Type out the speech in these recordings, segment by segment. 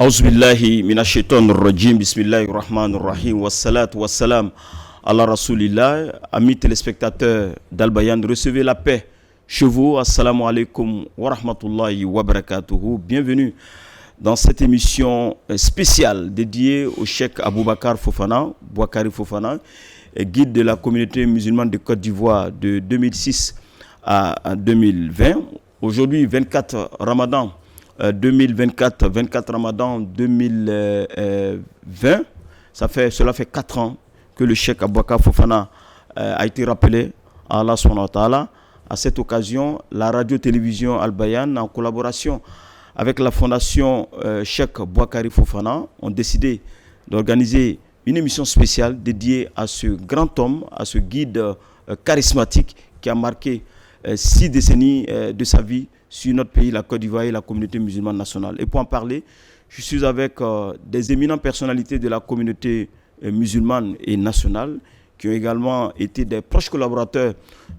Auzubillahi minash-shaytanir rajim. Bismillahir-rahmanir-rahim. Wassalatu wassalam ala rasulillah. Amis téléspectateurs d'Al-Bayan, recevez la paix chez vous. Assalamu alaikum wa rahmatullahi wa barakatuhu. Bienvenue dans cette émission spéciale dédiée au Cheikh Aboubakar Fofana, Boakari Fofana, guide de la communauté musulmane de Côte d'Ivoire de 2006 à 2020. Aujourd'hui, 24 Ramadan 2024, 24 Ramadan 2020. Cela fait 4 ans que le Cheikh Aboubakar Fofana a été rappelé à Allah subhanahu wa ta'ala. À cette occasion, la radio-télévision Al-Bayan, en collaboration avec la fondation Cheikh Boakari Fofana, ont décidé d'organiser une émission spéciale dédiée à ce grand homme, à ce guide charismatique qui a marqué 6 décennies de sa vie sur notre pays, la Côte d'Ivoire et la communauté musulmane nationale. Et pour en parler, je suis avec des éminentes personnalités de la communauté musulmane et nationale qui ont également été des proches collaborateurs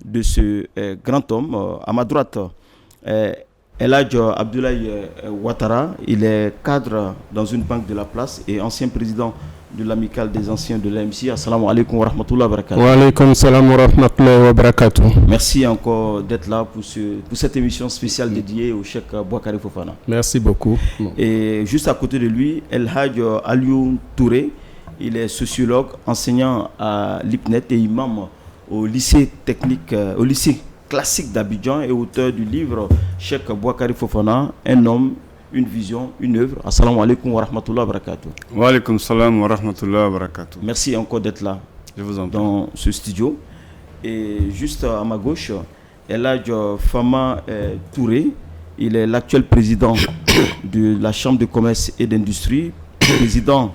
de ce grand homme. À ma droite, Elhadj Abdoulaye Ouattara, il est cadre dans une banque de la place et ancien président de l'amicale des anciens de l'AMC. Assalamu alaikum wa rahmatullahi wa barakatuh. Wa alaikum salam wa rahmatullahi wa barakatuh. Merci encore d'être là pour cette émission spéciale dédiée au Cheikh Boakari Fofana. Merci beaucoup. Et juste à côté de lui, Elhadj Aliou Touré, il est sociologue, enseignant à l'IPNET et imam au lycée technique, au lycée classique d'Abidjan et auteur du livre Cheikh Boakari Fofana, un homme, une vision, une œuvre. Assalamu alaikum wa rahmatullahi wa barakatuh. Wa alaikum salam wa rahmatullahi wa barakatuh. Merci encore d'être là. Je vous en prie. Dans ce studio. Et juste à ma gauche, Elhadj Fama Touré. Il est l'actuel président de la Chambre de commerce et d'industrie, président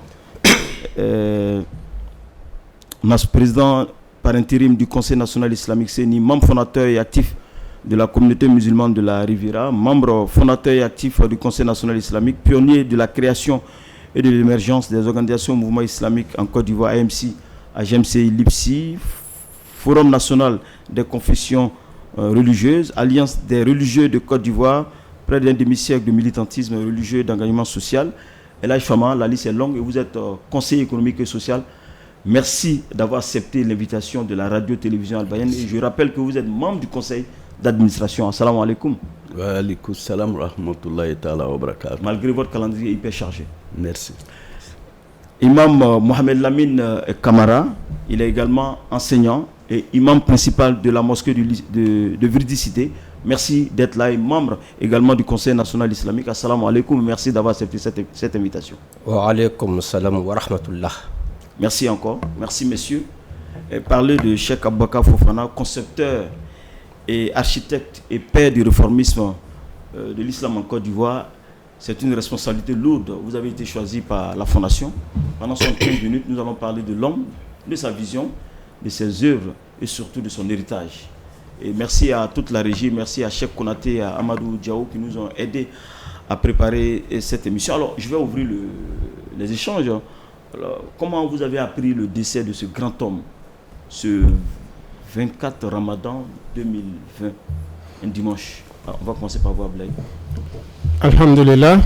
par intérim du Conseil national islamique CENI, membre fondateur et actif de la communauté musulmane de la Riviera, membre fondateur et actif du Conseil national islamique, pionnier de la création et de l'émergence des organisations mouvements islamiques en Côte d'Ivoire, AMC, AGMC, LIPSI, Forum national des confessions religieuses, Alliance des religieux de Côte d'Ivoire, près d'un demi-siècle de militantisme religieux et d'engagement social. Elhadj Fama, la liste est longue et vous êtes conseiller économique et social. Merci d'avoir accepté l'invitation de la radio-télévision Al-Bayan. Et je rappelle que vous êtes membre du conseil d'administration. Assalamu alaikum. Wa alaikum salam wa rahmatullahi ta'ala wa barakatuh. Malgré votre calendrier hyper chargé. Merci. Imam Mohamed Lamine Kamara, il est également enseignant et imam principal de la mosquée de Virdicité. Merci d'être là et membre également du Conseil national islamique. Assalamu alaikum. Merci d'avoir accepté cette invitation. Wa alaikum salam wa rahmatullah. Merci encore. Merci messieurs. Et parler de Cheikh Aboubakar Fofana, concepteur et architecte et père du réformisme de l'islam en Côte d'Ivoire, c'est une responsabilité lourde. Vous avez été choisi par la Fondation. Pendant 15 minutes, nous allons parler de l'homme, de sa vision, de ses œuvres et surtout de son héritage. Et merci à toute la régie, merci à Cheikh Konaté et à Amadou Diaw qui nous ont aidés à préparer cette émission. Alors, je vais ouvrir les échanges. Alors, comment vous avez appris le décès de ce grand homme, ce 24 Ramadan 2020, un dimanche? Alors, on va commencer par vous, Ablaye. Alhamdulillah.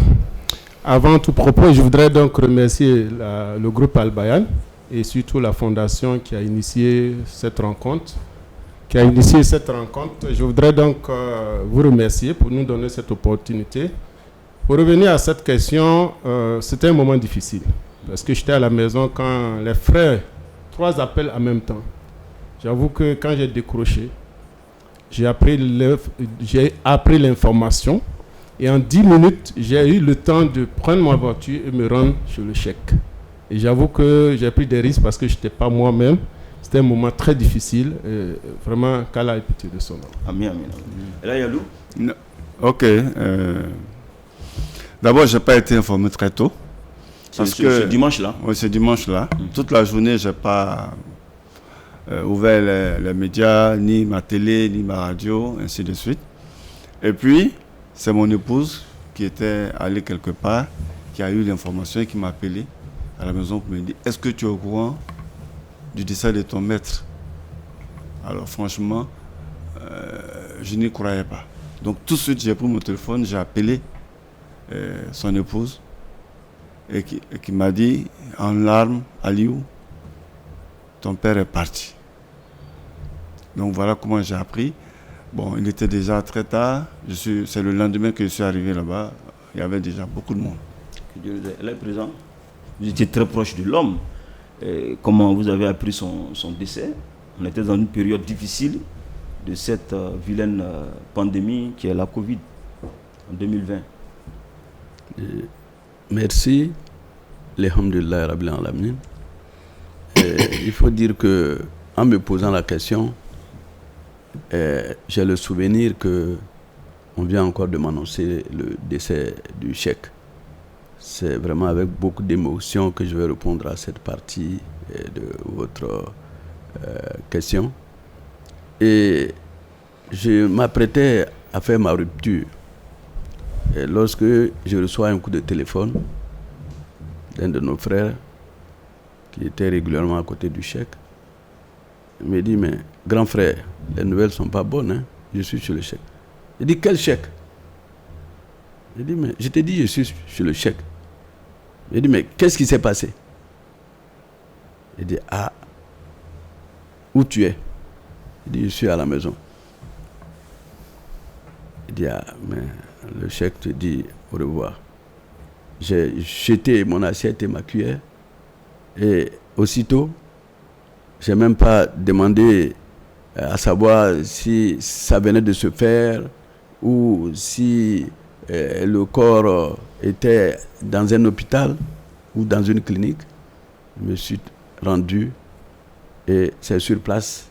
Avant tout propos, je voudrais donc remercier le groupe Al-Bayan et surtout la fondation qui a initié cette rencontre. Je voudrais donc vous remercier pour nous donner cette opportunité. Pour revenir à cette question, c'était un moment difficile. Parce que j'étais à la maison quand les frères, 3 appels en même temps. J'avoue que quand j'ai décroché, j'ai appris l'information et en 10 minutes, j'ai eu le temps de prendre ma voiture et me rendre chez le cheikh. Et j'avoue que j'ai pris des risques parce que je n'étais pas moi-même. C'était un moment très difficile. Vraiment, qu'Allah ait pitié de son nom. Amen, amen. Et là, Yalou? Ok. D'abord, je n'ai pas été informé très tôt. Ce dimanche-là. Oui, ce dimanche-là. Toute la journée, je n'ai pas ouvert les médias, ni ma télé, ni ma radio, ainsi de suite. Et puis, c'est mon épouse qui était allée quelque part, qui a eu l'information et qui m'a appelé à la maison pour me dire: est-ce que tu es au courant du décès de ton maître? Alors franchement, je n'y croyais pas. Donc tout de suite, j'ai pris mon téléphone, j'ai appelé son épouse. et qui m'a dit en larmes, Aliou, ton père est parti. Donc voilà comment j'ai appris. Bon, il était déjà très tard. C'est le lendemain que je suis arrivé là-bas. Il y avait déjà beaucoup de monde. Que Dieu est présent. Vous étiez très proche de l'homme. Comment vous avez appris son décès? On était dans une période difficile de cette vilaine pandémie qui est la Covid en 2020. Merci. Alhamdulillah Rabbil Alamin. Il faut dire que en me posant la question, j'ai le souvenir que on vient encore de m'annoncer le décès du cheikh. C'est vraiment avec beaucoup d'émotion que je vais répondre à cette partie de votre question. Et je m'apprêtais à faire ma rupture. Et lorsque je reçois un coup de téléphone d'un de nos frères qui était régulièrement à côté du cheikh, il me dit, mais grand frère, les nouvelles ne sont pas bonnes, hein? Je suis chez le cheikh. Il dit, quel cheikh? Il dit, mais je t'ai dit, je suis chez le cheikh. Il dit, mais qu'est-ce qui s'est passé? Il dit, ah, où tu es? Il dit, je suis à la maison. Il dit, ah, mais le cheikh te dit au revoir. J'ai jeté mon assiette et ma cuillère et aussitôt, je n'ai même pas demandé à savoir si ça venait de se faire ou si le corps était dans un hôpital ou dans une clinique. Je me suis rendu et c'est sur place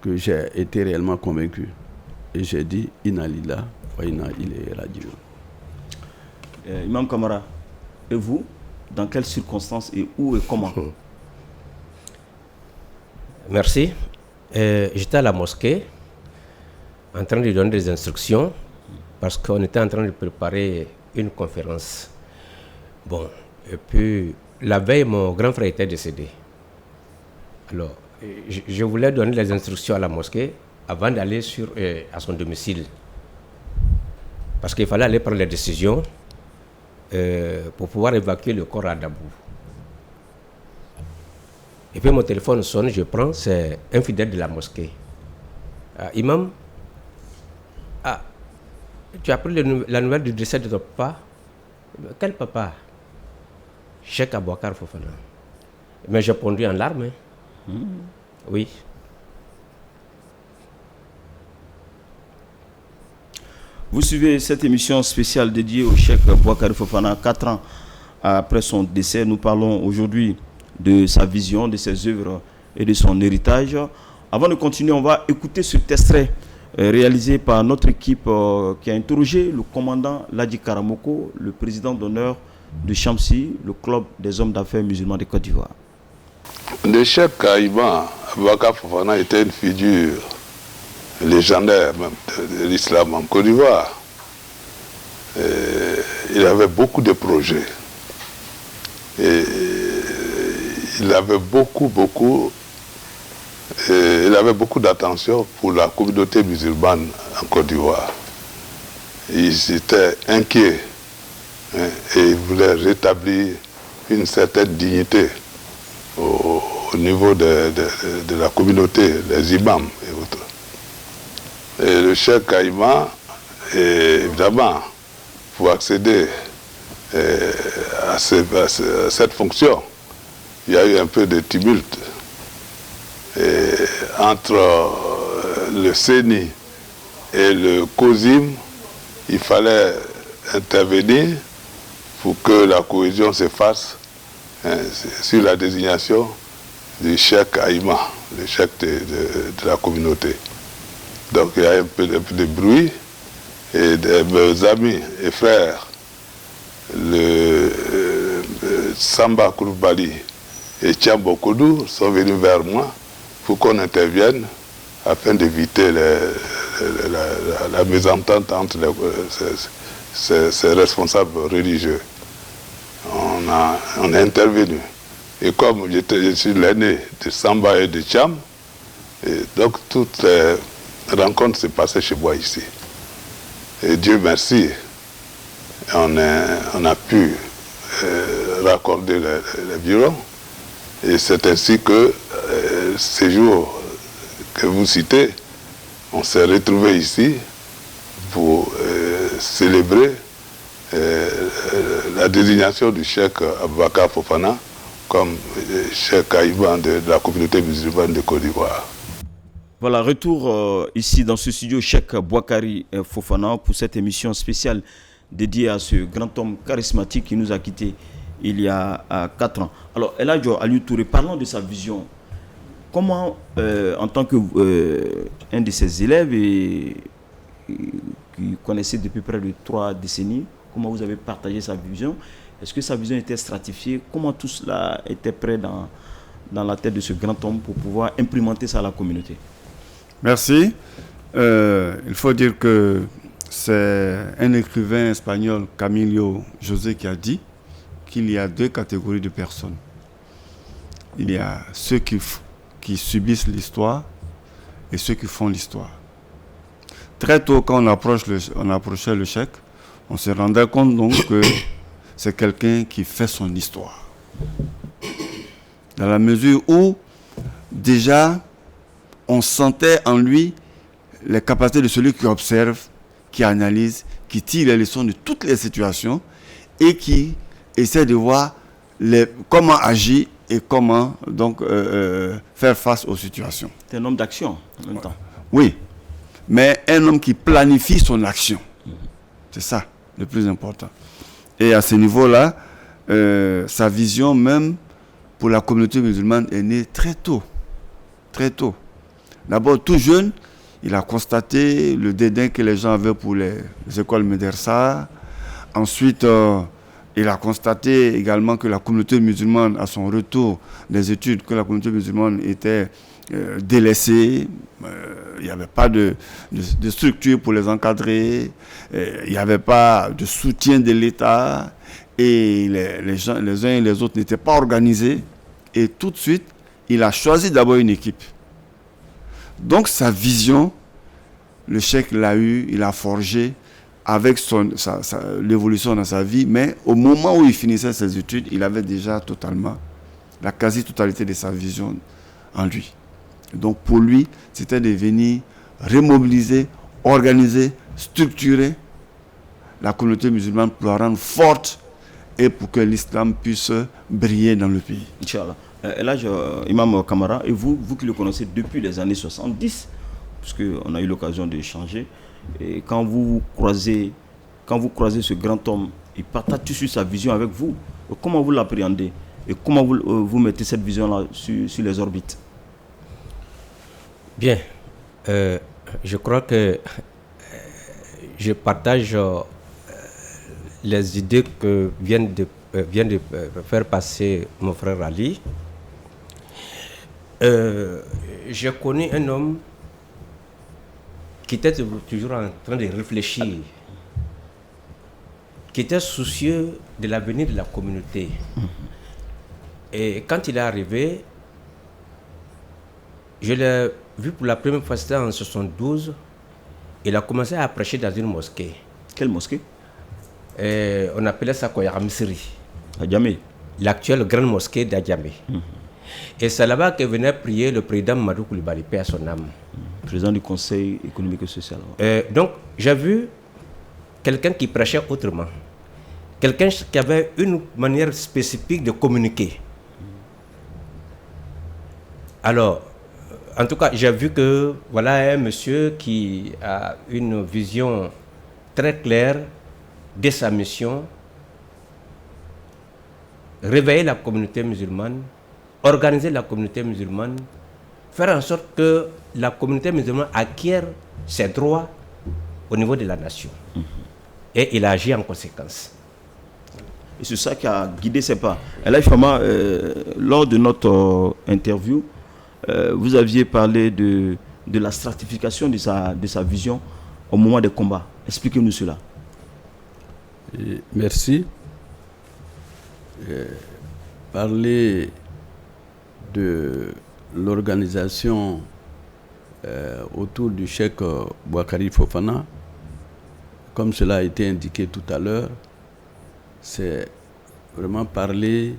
que j'ai été réellement convaincu. Et j'ai dit, Inna lillah wa inna ilayhi raji'un. Imam Kamara, et vous, dans quelles circonstances et où et comment? Merci. J'étais à la mosquée en train de donner des instructions parce qu'on était en train de préparer une conférence. Bon, et puis la veille, mon grand frère était décédé. Alors, je voulais donner les instructions à la mosquée avant d'aller à son domicile. Parce qu'il fallait aller prendre les décisions pour pouvoir évacuer le corps à Dabou. Et puis mon téléphone sonne, je prends, c'est un fidèle de la mosquée. Imam, tu as pris la nouvelle du décès de ton papa? Quel papa? Cheikh Abouakar Fofana. Mais j'ai répondu en larmes. Oui. Vous suivez cette émission spéciale dédiée au Cheikh Abouakar Fofana. 4 ans après son décès, nous parlons aujourd'hui de sa vision, de ses œuvres et de son héritage. Avant de continuer, on va écouter cet extrait réalisé par notre équipe qui a interrogé le commandant Ladi Karamoko, le président d'honneur de Chamsi, le club des hommes d'affaires musulmans de Côte d'Ivoire. Le Cheikh Abouakar Fofana était une figure légendaire même de l'islam en Côte d'Ivoire. Il avait beaucoup de projets. Et il avait beaucoup d'attention pour la communauté musulmane en Côte d'Ivoire. Ils étaient inquiets et ils voulaient rétablir une certaine dignité au niveau de la communauté, les imams et autres. Et le cheikh Kaïma, évidemment, pour accéder à cette fonction, il y a eu un peu de tumulte entre le CENI et le COSIM. Il fallait intervenir pour que la cohésion se fasse sur la désignation du cheikh Aïma, le cheikh de la communauté. Donc il y a un peu de bruit et mes amis et frères, le Samba Kouroubali et Tiambo Kodou sont venus vers moi pour qu'on intervienne afin d'éviter la mésentente entre ces responsables religieux. On a intervenu. Et comme je suis l'aîné de Samba et de Tiam, donc toutes les rencontres s'est passées chez moi ici. Et Dieu merci, on a pu raccorder les violons. Et c'est ainsi que ces jours que vous citez, on s'est retrouvés ici pour célébrer la désignation du cheikh Aboubakar Fofana comme cheikh caïman de la communauté musulmane de Côte d'Ivoire. Voilà, retour ici dans ce studio Cheikh Boakari Fofana pour cette émission spéciale dédiée à ce grand homme charismatique qui nous a quittés il y a 4 ans. Alors, El Hadj Aliou Touré, parlons de sa vision. Comment, en tant qu'un de ses élèves qui connaissait depuis près de 3 décennies, comment vous avez partagé sa vision? Est-ce que sa vision était stratifiée? Comment tout cela était prêt dans la tête de ce grand homme pour pouvoir implémenter ça à la communauté? Merci. Il faut dire que c'est un écrivain espagnol, Camilo José, qui a dit qu'il y a 2 catégories de personnes. Il y a ceux qui subissent l'histoire et ceux qui font l'histoire. Très tôt, quand on approchait le cheikh, on se rendait compte donc que c'est quelqu'un qui fait son histoire. Dans la mesure où, déjà, on sentait en lui les capacités de celui qui observe, qui analyse, qui tire les leçons de toutes les situations et qui essaie de voir comment agir et comment donc faire face aux situations. C'est un homme d'action en même temps. Oui, mais un homme qui planifie son action. C'est ça le plus important. Et à ce niveau-là, sa vision même pour la communauté musulmane est née très tôt. Très tôt. D'abord, tout jeune, il a constaté le dédain que les gens avaient pour les écoles médersa. Ensuite, il a constaté également que la communauté musulmane, à son retour des études, que la communauté musulmane était délaissée. Il n'y avait pas de structure pour les encadrer. Il n'y avait pas de soutien de l'État. Et les gens, les uns et les autres n'étaient pas organisés. Et tout de suite, il a choisi d'abord une équipe. Donc sa vision, le cheikh l'a eu, il a forgé avec l'évolution dans sa vie, mais au moment où il finissait ses études, il avait déjà totalement, la quasi-totalité de sa vision en lui. Donc pour lui, c'était de venir remobiliser, organiser, structurer la communauté musulmane pour la rendre forte et pour que l'islam puisse briller dans le pays. Inch'Allah. Et là, Imam Kamara, et vous qui le connaissez depuis les années 70, puisqu'on a eu l'occasion d'échanger, et quand vous croisez ce grand homme, il partage tout sur sa vision avec vous. Comment vous l'appréhendez et comment vous mettez cette vision-là sur les orbites? Bien, je crois que je partage les idées que vient de faire passer mon frère Ali. J'ai connu un homme qui était toujours en train de réfléchir, qui était soucieux de l'avenir de la communauté. Et quand il est arrivé, je l'ai vu pour la première fois, c'était en 1972, il a commencé à prêcher dans une mosquée. Quelle mosquée? On appelait ça Koyaramisiri. À Djamé. L'actuelle grande mosquée d'Adjamé. Et c'est là-bas que venait prier le président Mamadou Coulibaly, paix à son âme. Président du Conseil économique et social. Donc, j'ai vu quelqu'un qui prêchait autrement. Quelqu'un qui avait une manière spécifique de communiquer. Alors, en tout cas, j'ai vu que voilà un monsieur qui a une vision très claire de sa mission, réveiller la communauté musulmane, organiser la communauté musulmane, faire en sorte que la communauté musulmane acquiert ses droits au niveau de la nation. Et il a agi en conséquence. Et c'est ça qui a guidé ses pas. Et là, lors de notre interview, vous aviez parlé de la stratification de sa vision au moment des combats. Expliquez-nous cela. Merci. Parler de l'organisation autour du cheikh Boakari Fofana, comme cela a été indiqué tout à l'heure, c'est vraiment parler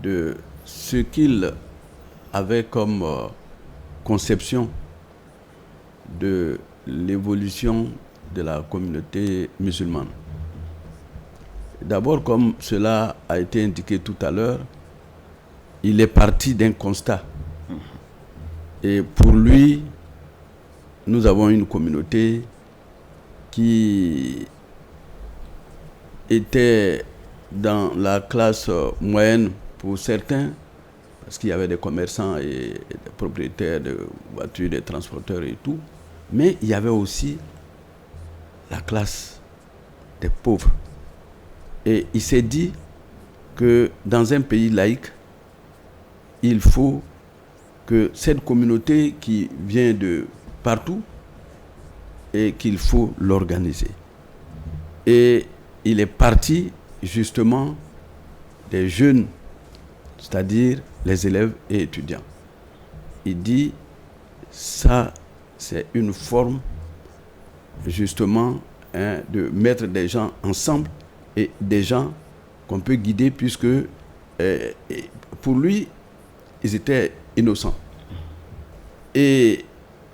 de ce qu'il avait comme conception de l'évolution de la communauté musulmane. D'abord, comme cela a été indiqué tout à l'heure, il est parti d'un constat. Et pour lui, nous avons une communauté qui était dans la classe moyenne pour certains, parce qu'il y avait des commerçants et des propriétaires de voitures, des transporteurs et tout, mais il y avait aussi la classe des pauvres. Et il s'est dit que dans un pays laïque, il faut que cette communauté qui vient de partout, et qu'il faut l'organiser. Et il est parti justement des jeunes, c'est-à-dire les élèves et étudiants. Il dit, ça c'est une forme justement de mettre des gens ensemble et des gens qu'on peut guider puisque pour lui, ils étaient innocents. Et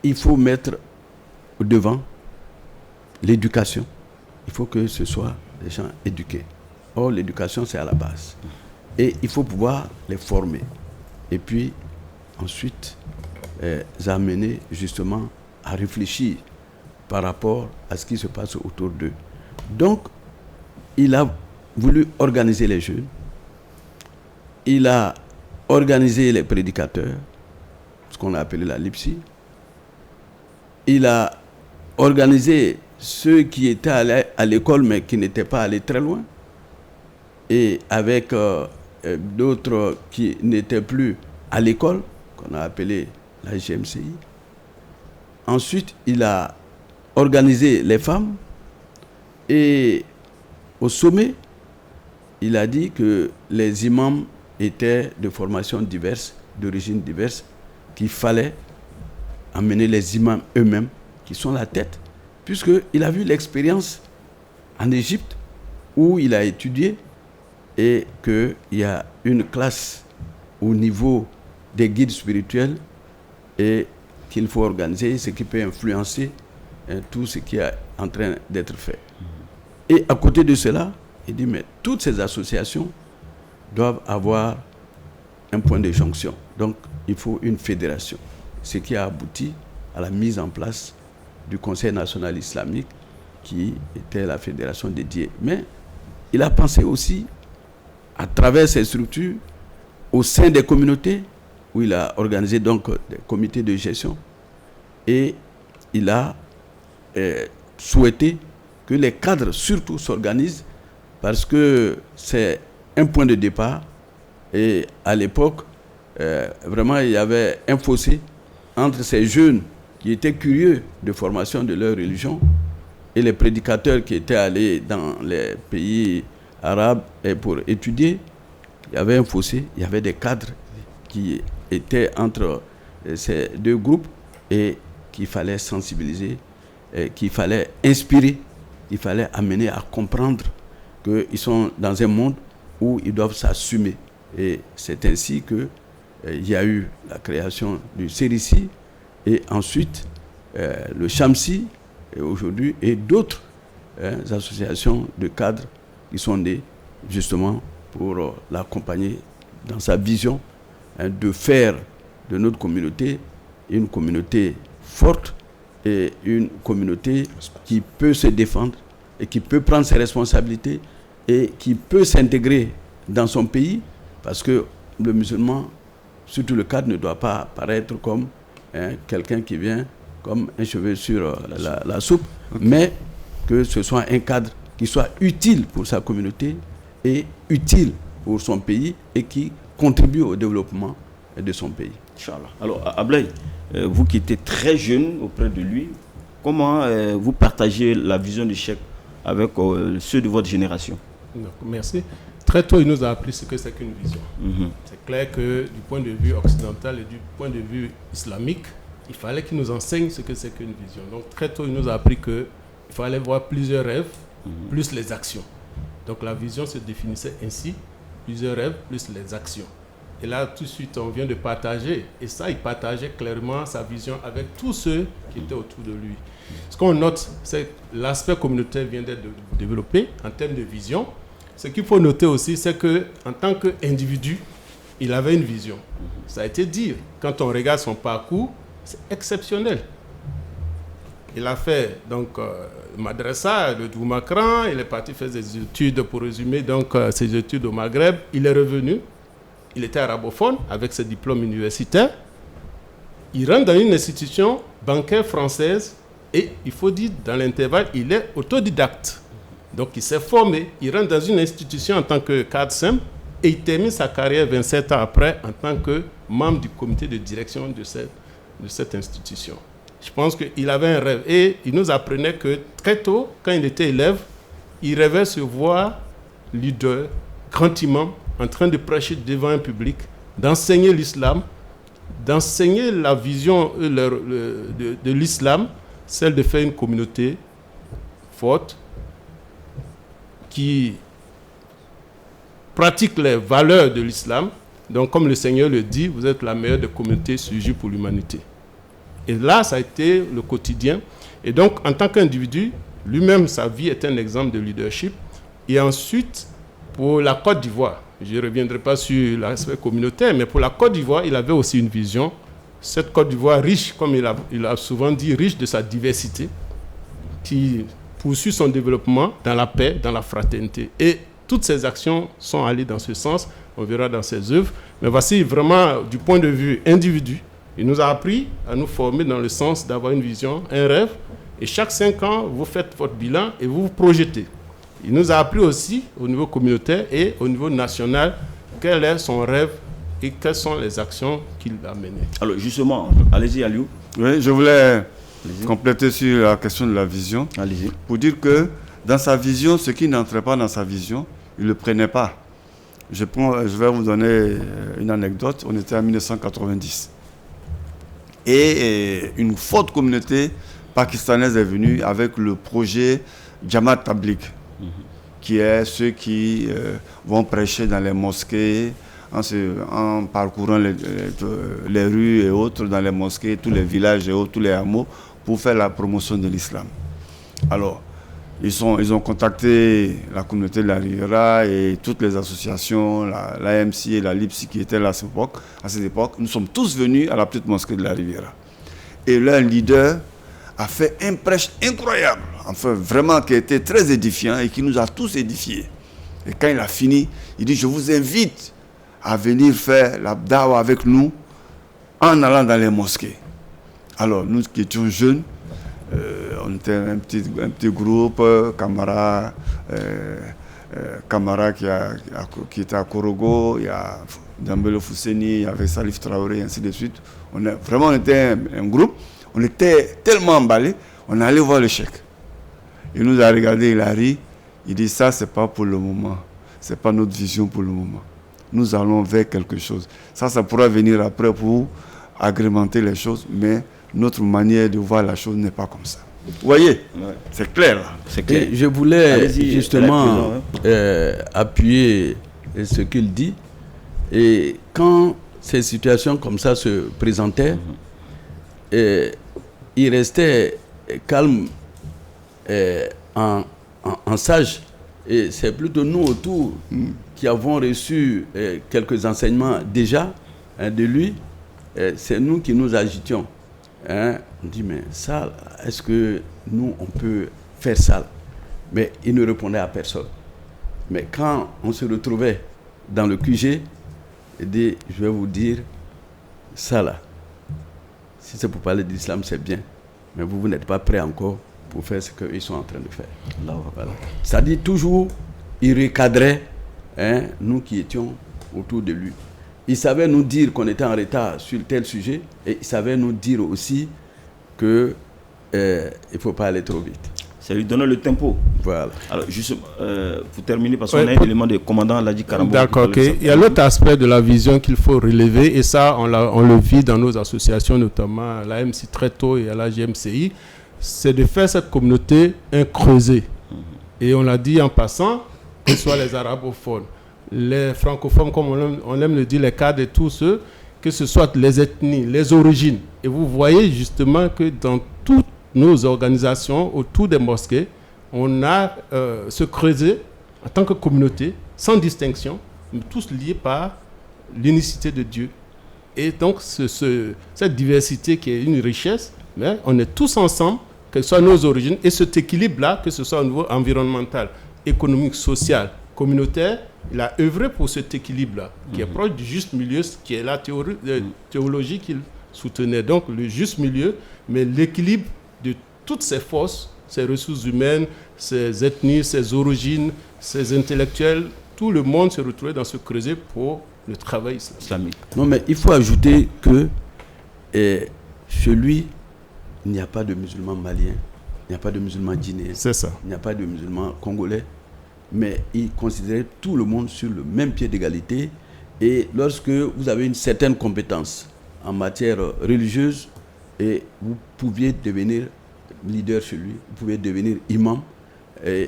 il faut mettre au devant l'éducation. Il faut que ce soit des gens éduqués. Or, l'éducation, c'est à la base. Et il faut pouvoir les former. Et puis, ensuite, les amener justement à réfléchir par rapport à ce qui se passe autour d'eux. Donc, il a voulu organiser les jeunes. Il a organisé les prédicateurs, ce qu'on a appelé la LIPSI. Il a organisé ceux qui étaient allés à l'école mais qui n'étaient pas allés très loin. Et avec d'autres qui n'étaient plus à l'école, qu'on a appelé la GMCI. Ensuite, il a organisé les femmes. Et au sommet, il a dit que les imams étaient de formations diverses, d'origines diverses, qu'il fallait amener les imams eux-mêmes, qui sont la tête, puisqu'il a vu l'expérience en Égypte, où il a étudié, et qu'il y a une classe au niveau des guides spirituels, et qu'il faut organiser, ce qui peut influencer tout ce qui est en train d'être fait. Et à côté de cela, il dit, mais toutes ces associations doivent avoir un point de jonction. Donc, il faut une fédération. Ce qui a abouti à la mise en place du Conseil national islamique, qui était la fédération dédiée. Mais il a pensé aussi, à travers ces structures, au sein des communautés, où il a organisé donc des comités de gestion, et il a souhaité que les cadres surtout s'organisent, parce que c'est un point de départ. Et à l'époque, vraiment, il y avait un fossé entre ces jeunes qui étaient curieux de formation de leur religion et les prédicateurs qui étaient allés dans les pays arabes pour étudier. Il y avait un fossé, il y avait des cadres qui étaient entre ces deux groupes et qu'il fallait sensibiliser, qu'il fallait inspirer, qu'il fallait amener à comprendre qu'ils sont dans un monde où ils doivent s'assumer. Et c'est ainsi qu'il y a eu la création du CERICI et ensuite le CHAMSI et aujourd'hui et d'autres associations de cadres qui sont nées justement pour l'accompagner dans sa vision de faire de notre communauté une communauté forte et une communauté qui peut se défendre et qui peut prendre ses responsabilités et qui peut s'intégrer dans son pays, parce que le musulman, surtout le cadre, ne doit pas apparaître comme quelqu'un qui vient comme un cheveu sur la soupe, mais que ce soit un cadre qui soit utile pour sa communauté et utile pour son pays et qui contribue au développement de son pays. Inch'Allah. Alors, Ablaye, vous qui étiez très jeune auprès de lui, comment vous partagez la vision du Cheikh avec ceux de votre génération? Merci. Très tôt, il nous a appris ce que c'est qu'une vision. C'est clair que du point de vue occidental et du point de vue islamique, il fallait qu'il nous enseigne ce que c'est qu'une vision. Donc très tôt, il nous a appris qu'il fallait voir plusieurs rêves, plus les actions. Donc la vision se définissait ainsi, plusieurs rêves plus les actions. Et là, tout de suite, on vient de partager. Et ça, il partageait clairement sa vision avec tous ceux qui étaient autour de lui. Ce qu'on note, c'est que l'aspect communautaire vient d'être développé en termes de vision. Ce qu'il faut noter aussi, c'est qu'en tant qu'individu, il avait une vision. Ça a été dit. Quand on regarde son parcours, c'est exceptionnel. Il a fait donc madrasa, le Doumakran, il est parti faire des études, pour résumer, donc ses études au Maghreb. Il est revenu. Il était arabophone avec ses diplômes universitaires. Il rentre dans une institution bancaire française et il faut dire, dans l'intervalle, il est autodidacte. Donc il s'est formé, il rentre dans une institution en tant que cadre simple et il termine sa carrière 27 ans après en tant que membre du comité de direction de cette institution. Je pense qu'il avait un rêve et il nous apprenait que très tôt, quand il était élève, il rêvait se voir leader, grand imam, en train de prêcher devant un public, d'enseigner l'islam, d'enseigner la vision de l'islam, celle de faire une communauté forte qui pratique les valeurs de l'islam. Donc, comme le Seigneur le dit, vous êtes la meilleure des communautés surgies pour l'humanité. Et là, ça a été le quotidien. Et donc, en tant qu'individu, lui-même, sa vie est un exemple de leadership. Et ensuite, pour la Côte d'Ivoire, je ne reviendrai pas sur l'aspect communautaire, mais pour la Côte d'Ivoire, il avait aussi une vision. Cette Côte d'Ivoire riche, comme il a souvent dit, riche de sa diversité, qui poursuit son développement dans la paix, dans la fraternité. Et toutes ces actions sont allées dans ce sens, on verra dans ses œuvres. Mais voici vraiment, du point de vue individu, il nous a appris à nous former dans le sens d'avoir une vision, un rêve. Et chaque 5 ans, vous faites votre bilan et vous vous projetez. Il nous a appris aussi, au niveau communautaire et au niveau national, quel est son rêve et quelles sont les actions qu'il a menées. Alors justement, allez-y Aliou. Oui, je voulais compléter sur la question de la vision. Allez-y. Pour dire que dans sa vision, ce qui n'entrait pas dans sa vision, il ne le prenait pas. Je vais vous donner une anecdote. On était en 1990. Et une forte communauté pakistanaise est venue avec le projet Jamaat Tabligh, qui est ceux qui vont prêcher dans les mosquées, en parcourant les rues et autres, dans les mosquées, tous les villages et autres, tous les hameaux, pour faire la promotion de l'islam. Alors, ils ont contacté la communauté de la Riviera et toutes les associations, l'AMC et la LIPSI qui étaient là à cette époque. Nous sommes tous venus à la petite mosquée de la Riviera. Et leur leader a fait un prêche incroyable, enfin vraiment qui a été très édifiant et qui nous a tous édifiés. Et quand il a fini, il dit: je vous invite à venir faire la dawa avec nous en allant dans les mosquées. Alors nous qui étions jeunes, on était un petit groupe, Camara qui était à Korogo, il y a Dambele Fousseni, il y avait Salif Traoré, et ainsi de suite. On était un groupe. On était tellement emballés, on allait voir le cheikh. Il nous a regardé, il a ri. Il dit: ça, c'est pas pour le moment. C'est pas notre vision pour le moment. Nous allons vers quelque chose. Ça pourra venir après pour agrémenter les choses, mais notre manière de voir la chose n'est pas comme ça. Vous voyez, c'est clair. Là. C'est clair. Et je voulais justement appuyer ce qu'il dit. Et quand ces situations comme ça se présentaient, il restait calme, en sage. Et c'est plutôt nous autour qui avons reçu quelques enseignements déjà de lui. C'est nous qui nous agitions. On dit: mais ça, est-ce que nous, on peut faire ça? Mais il ne répondait à personne. Mais quand on se retrouvait dans le QG, il dit: je vais vous dire, ça là, si c'est pour parler de l'islam, c'est bien. Mais vous n'êtes pas prêts encore pour faire ce qu'ils sont en train de faire. Voilà. C'est-à-dire toujours, il recadrait nous qui étions autour de lui. Il savait nous dire qu'on était en retard sur tel sujet et il savait nous dire aussi qu'il ne faut pas aller trop vite. C'est lui donner le tempo. Voilà. Alors, juste pour terminer, parce qu'on a un élément de commandant Ladi Karambo. D'accord, ok. Il y a l'autre aspect de la vision qu'il faut relever, et ça, on le vit dans nos associations, notamment à l'AMC très tôt et à la GMCI, c'est de faire cette communauté un creuset. Et on l'a dit en passant, que ce soit les arabophones, les francophones, comme on aime le dire, les cadres et tous ceux, que ce soit les ethnies, les origines. Et vous voyez justement que dans toutes nos organisations, autour des mosquées, on a se creusé en tant que communauté, sans distinction, mais tous liés par l'unicité de Dieu. Et donc, cette diversité qui est une richesse, mais on est tous ensemble, que ce soit nos origines, et cet équilibre-là, que ce soit au niveau environnemental, économique, social, communautaire, il a œuvré pour cet équilibre-là, qui est proche du juste milieu, qui est la théologie qu'il soutenait. Donc, le juste milieu, mais l'équilibre de toutes ces forces, ces ressources humaines, ces ethnies, ces origines, ces intellectuels, tout le monde se retrouvait dans ce creuset pour le travail islamique. Non, mais il faut ajouter que chez lui, il n'y a pas de musulmans maliens, il n'y a pas de musulmans guinéens, C'est ça. il n'y a pas de musulmans congolais, mais il considérait tout le monde sur le même pied d'égalité. Et lorsque vous avez une certaine compétence en matière religieuse, et vous pouviez devenir leader chez lui, vous pouvez devenir imam,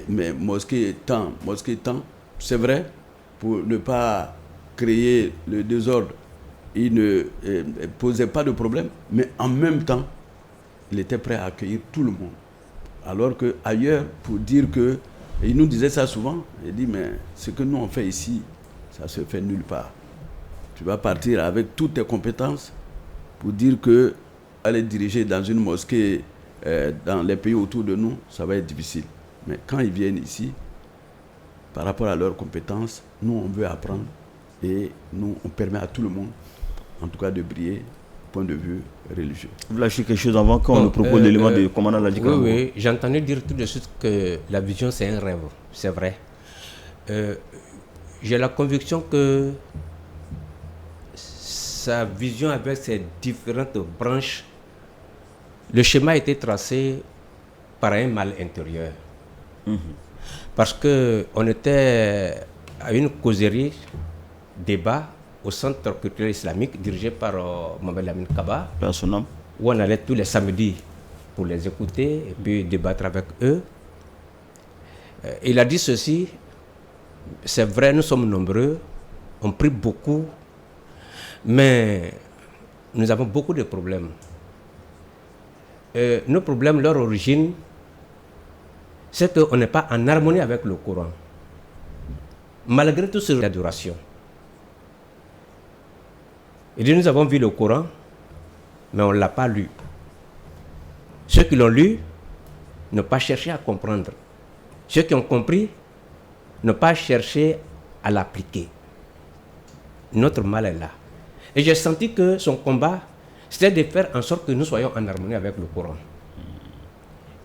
mais mosquée étant, c'est vrai, pour ne pas créer le désordre, il ne posait pas de problème, mais en même temps, il était prêt à accueillir tout le monde. Alors qu'ailleurs, pour dire que, et il nous disait ça souvent, il dit, mais ce que nous on fait ici, ça se fait nulle part. Tu vas partir avec toutes tes compétences pour dire que aller diriger dans une mosquée dans les pays autour de nous, ça va être difficile. Mais quand ils viennent ici, par rapport à leurs compétences, nous on veut apprendre et nous on permet à tout le monde, en tout cas de briller, point de vue religieux. Vous lâchez quelque chose avant qu'on nous propose l'élément de commandant Ladji Karamoko. Oui, j'ai entendu dire tout de suite que la vision c'est un rêve, c'est vrai. J'ai la conviction que sa vision avec ses différentes branches, le schéma a été tracé par un mal intérieur. Parce qu'on était à une causerie, débat au Centre culturel islamique dirigé par Mohamed Lamine Kaba, où on allait tous les samedis pour les écouter et puis débattre avec eux. Il a dit ceci, c'est vrai, nous sommes nombreux, on prie beaucoup, mais nous avons beaucoup de problèmes. Nos problèmes, leur origine, c'est qu'on n'est pas en harmonie avec le Coran. Malgré tout ce adoration. Il dit, nous avons vu le Coran, mais on ne l'a pas lu. Ceux qui l'ont lu n'ont pas cherché à comprendre. Ceux qui ont compris n'ont pas cherché à l'appliquer. Notre mal est là. Et j'ai senti que son combat, c'était de faire en sorte que nous soyons en harmonie avec le Coran.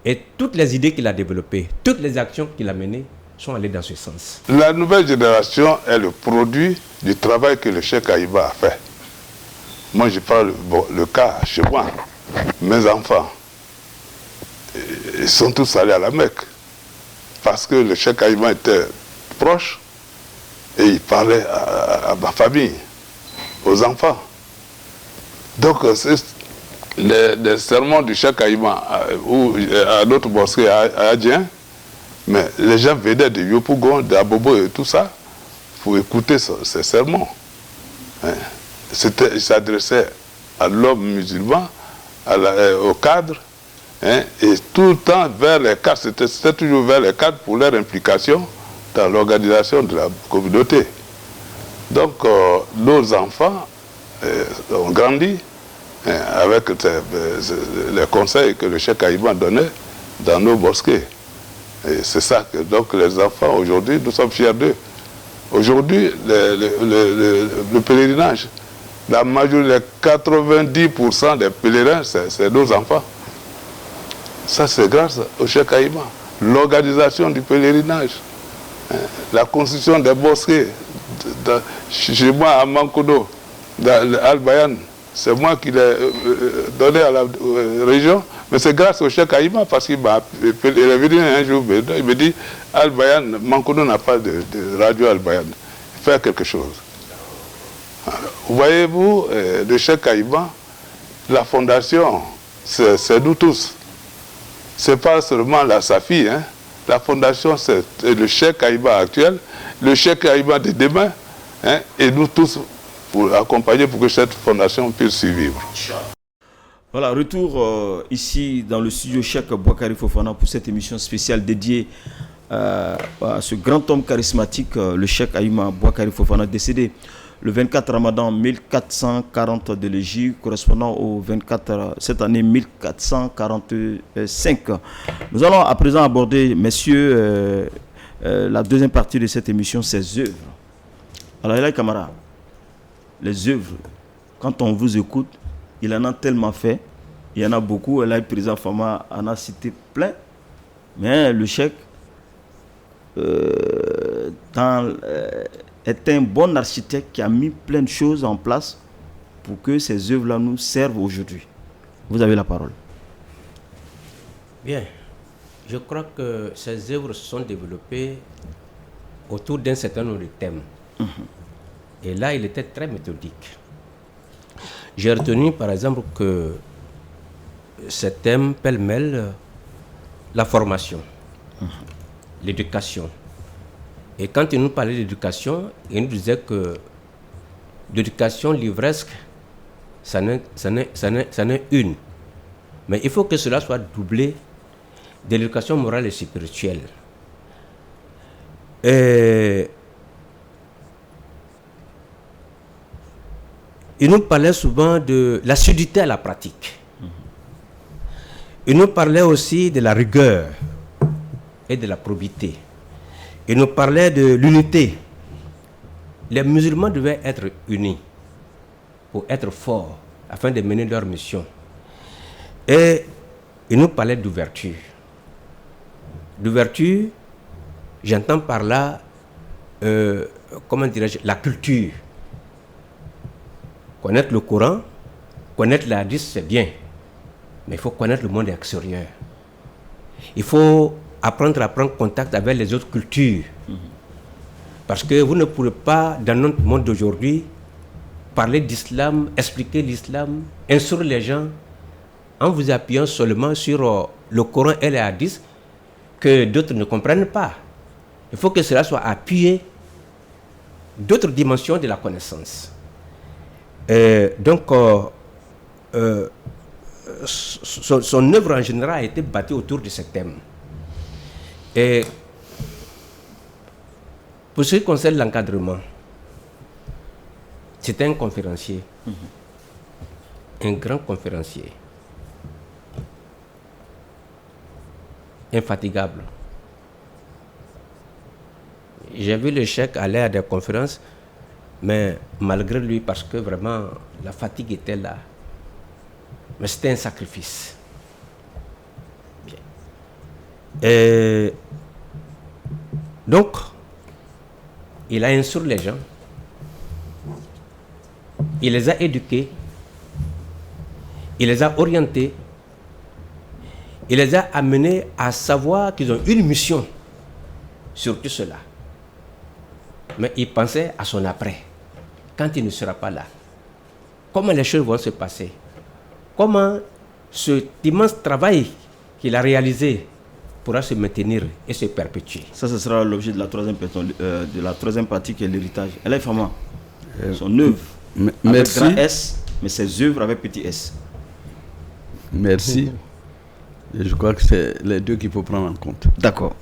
Et toutes les idées qu'il a développées, toutes les actions qu'il a menées sont allées dans ce sens. La nouvelle génération est le produit du travail que le Cheikh Aïba a fait. Moi, je parle le cas chez moi. Mes enfants, ils sont tous allés à la Mecque. Parce que le Cheikh Aïba était proche et il parlait à ma famille, aux enfants. Donc, les sermons du Cheikh Aïba ou à d'autres mosquées à Adjien, mais les gens venaient de Yopougon, d'Abobo et tout ça pour écouter ces sermons. Il s'adressait à l'homme musulman, au cadre, et tout le temps vers les cadres. C'était toujours vers les cadres pour leur implication dans l'organisation de la communauté. Donc, nos enfants ont grandi avec les conseils que le Cheikh Aïba donnait dans nos mosquées. Et c'est ça que donc les enfants, aujourd'hui, nous sommes fiers d'eux. Aujourd'hui, le pèlerinage, la majorité, 90% des pèlerins, c'est nos enfants. Ça, c'est grâce au Cheikh Aïba. L'organisation du pèlerinage, la construction des mosquées, chez moi à Mankodo, dans Al-Bayan, c'est moi qui l'ai donné à la région, mais c'est grâce au Cheikh Aïba parce qu'il est venu un jour, il me dit Al-Bayan, Mankodo n'a pas de radio Al-Bayan, faire quelque chose. Voyez-vous, le Cheikh Aïba, la fondation, c'est nous tous. Ce n'est pas seulement la Safi, hein. La fondation, c'est le Cheikh Aïba actuel, le Cheikh Aïba de demain, hein, et nous tous pour accompagner pour que cette fondation puisse survivre. Voilà, retour ici dans le studio Cheikh Boakari Fofana pour cette émission spéciale dédiée à ce grand homme charismatique, le Cheikh Aïma Boakari Fofana, décédé le 24 Ramadan 1440 de l'Égypte, correspondant au 24 cette année 1445. Nous allons à présent aborder, messieurs, la deuxième partie de cette émission, ses œuvres. Alors, Elay Kamara, les œuvres, quand on vous écoute, il en a tellement fait, il y en a beaucoup. Elay Président Fama en a cité plein, mais le Cheikh est un bon architecte qui a mis plein de choses en place pour que ces œuvres-là nous servent aujourd'hui. Vous avez la parole. Bien, je crois que ces œuvres se sont développées autour d'un certain nombre de thèmes. Et là, il était très méthodique. J'ai retenu par exemple que ces thèmes pêle-mêle, la formation, l'éducation. Et quand il nous parlait d'éducation, il nous disait que l'éducation livresque, ça n'est une. Mais il faut que cela soit doublé de l'éducation morale et spirituelle. Et il nous parlait souvent de l'assiduité à la pratique. Il nous parlait aussi de la rigueur et de la probité. Il nous parlait de l'unité. Les musulmans devaient être unis pour être forts afin de mener leur mission. Et il nous parlait d'ouverture. D'ouverture, j'entends par là, comment dirais-je, la culture. Connaître le Coran, connaître la hadith, c'est bien. Mais il faut connaître le monde extérieur. Il faut apprendre à prendre contact avec les autres cultures. Parce que vous ne pourrez pas, dans notre monde d'aujourd'hui, parler d'islam, expliquer l'islam, instruire les gens en vous appuyant seulement sur le Coran et les hadiths que d'autres ne comprennent pas. Il faut que cela soit appuyé d'autres dimensions de la connaissance. Donc, son œuvre en général a été bâtie autour de ce thème. Et pour ce qui concerne l'encadrement, c'était un conférencier, un grand conférencier, infatigable. J'ai vu le Cheikh aller à des conférences, mais malgré lui, parce que vraiment la fatigue était là. Mais c'était un sacrifice. Bien. Et donc, il a instruit les gens, il les a éduqués, il les a orientés, il les a amenés à savoir qu'ils ont une mission sur tout cela. Mais il pensait à son après, quand il ne sera pas là. Comment les choses vont se passer? Comment cet immense travail qu'il a réalisé pourra se maintenir et se perpétuer? Ça, ce sera l'objet de la troisième partie qui est l'héritage. Elle est Fama. Son œuvre avec grand S, mais ses œuvres avec petit S. Merci. Et je crois que c'est les deux qu'il faut prendre en compte. D'accord.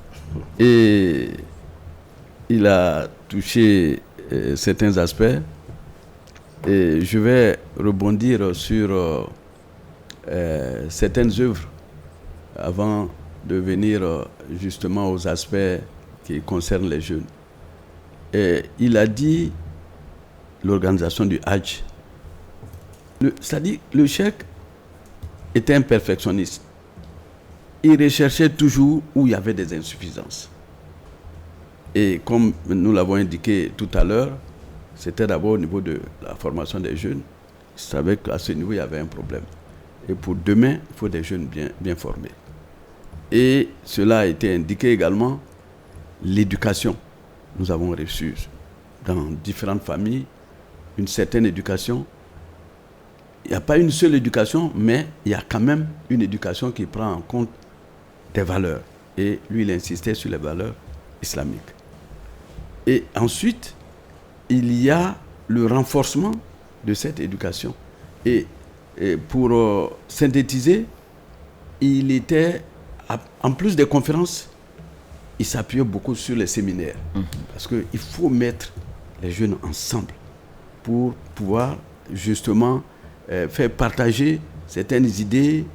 Et il a touché certains aspects. Et je vais rebondir sur certaines œuvres avant de venir justement aux aspects qui concernent les jeunes. Et il a dit l'organisation du Hajj. C'est-à-dire le Cheikh était un perfectionniste. Il recherchait toujours où il y avait des insuffisances. Et comme nous l'avons indiqué tout à l'heure, c'était d'abord au niveau de la formation des jeunes. Il savait qu'à ce niveau, il y avait un problème. Et pour demain, il faut des jeunes bien formés. Et cela a été indiqué également, l'éducation. Nous avons reçu dans différentes familles une certaine éducation. Il n'y a pas une seule éducation, mais il y a quand même une éducation qui prend en compte des valeurs. Et lui, il insistait sur les valeurs islamiques. Et ensuite, il y a le renforcement de cette éducation. Et pour synthétiser, il était, en plus des conférences, il s'appuyait beaucoup sur les séminaires. Parce qu'il faut mettre les jeunes ensemble pour pouvoir justement faire partager certaines idées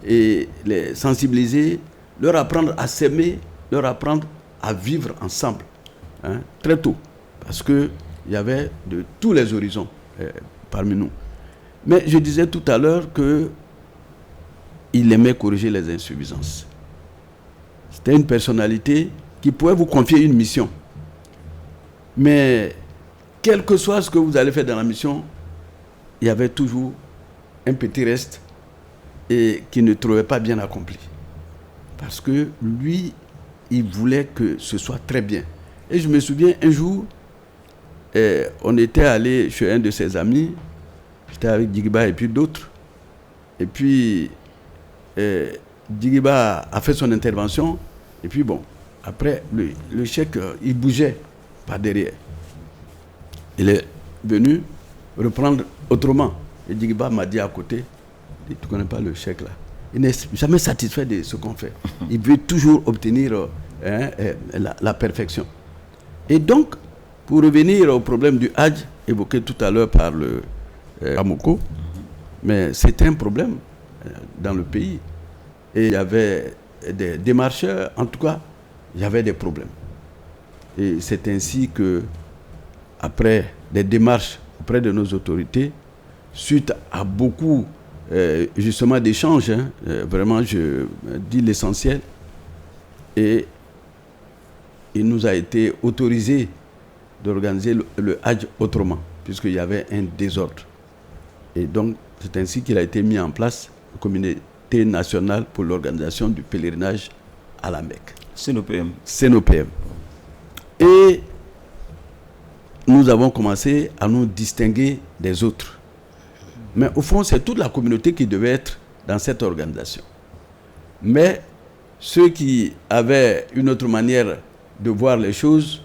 et les sensibiliser, leur apprendre à s'aimer, leur apprendre à vivre ensemble, très tôt. Parce qu'il y avait de tous les horizons parmi nous. Mais je disais tout à l'heure qu'il aimait corriger les insuffisances. C'était une personnalité qui pouvait vous confier une mission. Mais quel que soit ce que vous allez faire dans la mission, il y avait toujours un petit reste et qui ne trouvait pas bien accompli. Parce que lui, il voulait que ce soit très bien. Et je me souviens, un jour, on était allé chez un de ses amis, j'étais avec Djigiba et puis d'autres. Et puis, Djigiba a fait son intervention. Et puis bon, après, le cheikh, il bougeait par derrière. Il est venu reprendre autrement. Et Djigiba m'a dit à côté, tu ne connais pas le cheikh là. Il n'est jamais satisfait de ce qu'on fait. Il veut toujours obtenir la perfection. Et donc, pour revenir au problème du Hajj, évoqué tout à l'heure par le Amoko, mais c'était un problème dans le pays. Et il y avait des démarcheurs, en tout cas, il y avait des problèmes. Et c'est ainsi que, après des démarches auprès de nos autorités, suite à beaucoup justement d'échanges, vraiment je dis l'essentiel, et il nous a été autorisé d'organiser le Hajj autrement, puisqu'il y avait un désordre. Et donc, c'est ainsi qu'il a été mis en place le Comité national pour l'organisation du pèlerinage à la Mecque. CNOPM. Et nous avons commencé à nous distinguer des autres. Mais au fond, c'est toute la communauté qui devait être dans cette organisation. Mais ceux qui avaient une autre manière de voir les choses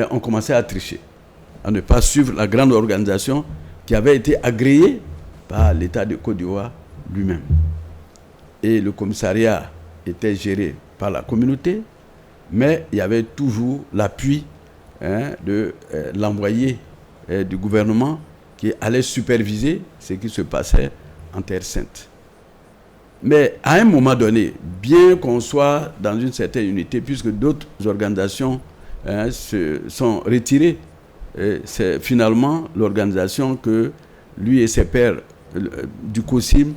ont commencé à tricher, à ne pas suivre la grande organisation qui avait été agréée par l'État de Côte d'Ivoire lui-même. Et le commissariat était géré par la communauté, mais il y avait toujours l'appui de l'envoyé du gouvernement qui allait superviser ce qui se passait en Terre Sainte. Mais à un moment donné, bien qu'on soit dans une certaine unité, puisque d'autres organisations se sont retirées, c'est finalement l'organisation que lui et ses pairs du COSIM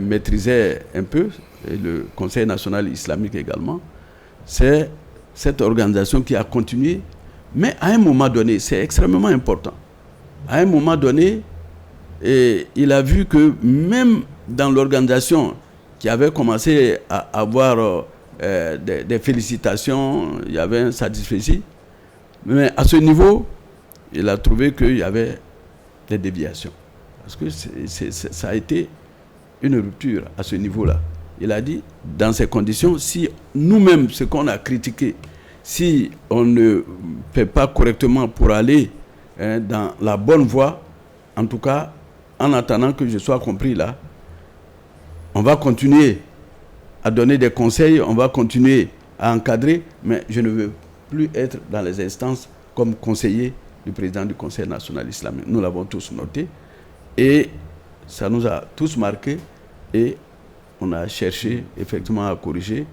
maîtrisaient un peu, et le Conseil national islamique également. C'est cette organisation qui a continué, mais à un moment donné, c'est extrêmement important. À un moment donné, il a vu que même dans l'organisation qui avait commencé à avoir des félicitations, il y avait un satisfecit, mais à ce niveau, il a trouvé qu'il y avait des déviations. Parce que ça a été une rupture à ce niveau-là. Il a dit, dans ces conditions, si nous-mêmes, ce qu'on a critiqué, si on ne fait pas correctement pour aller dans la bonne voie, en tout cas, en attendant que je sois compris là, on va continuer à donner des conseils, on va continuer à encadrer, mais je ne veux plus être dans les instances comme conseiller du président du Conseil national islamique. Nous l'avons tous noté et ça nous a tous marqués et on a cherché effectivement à corriger.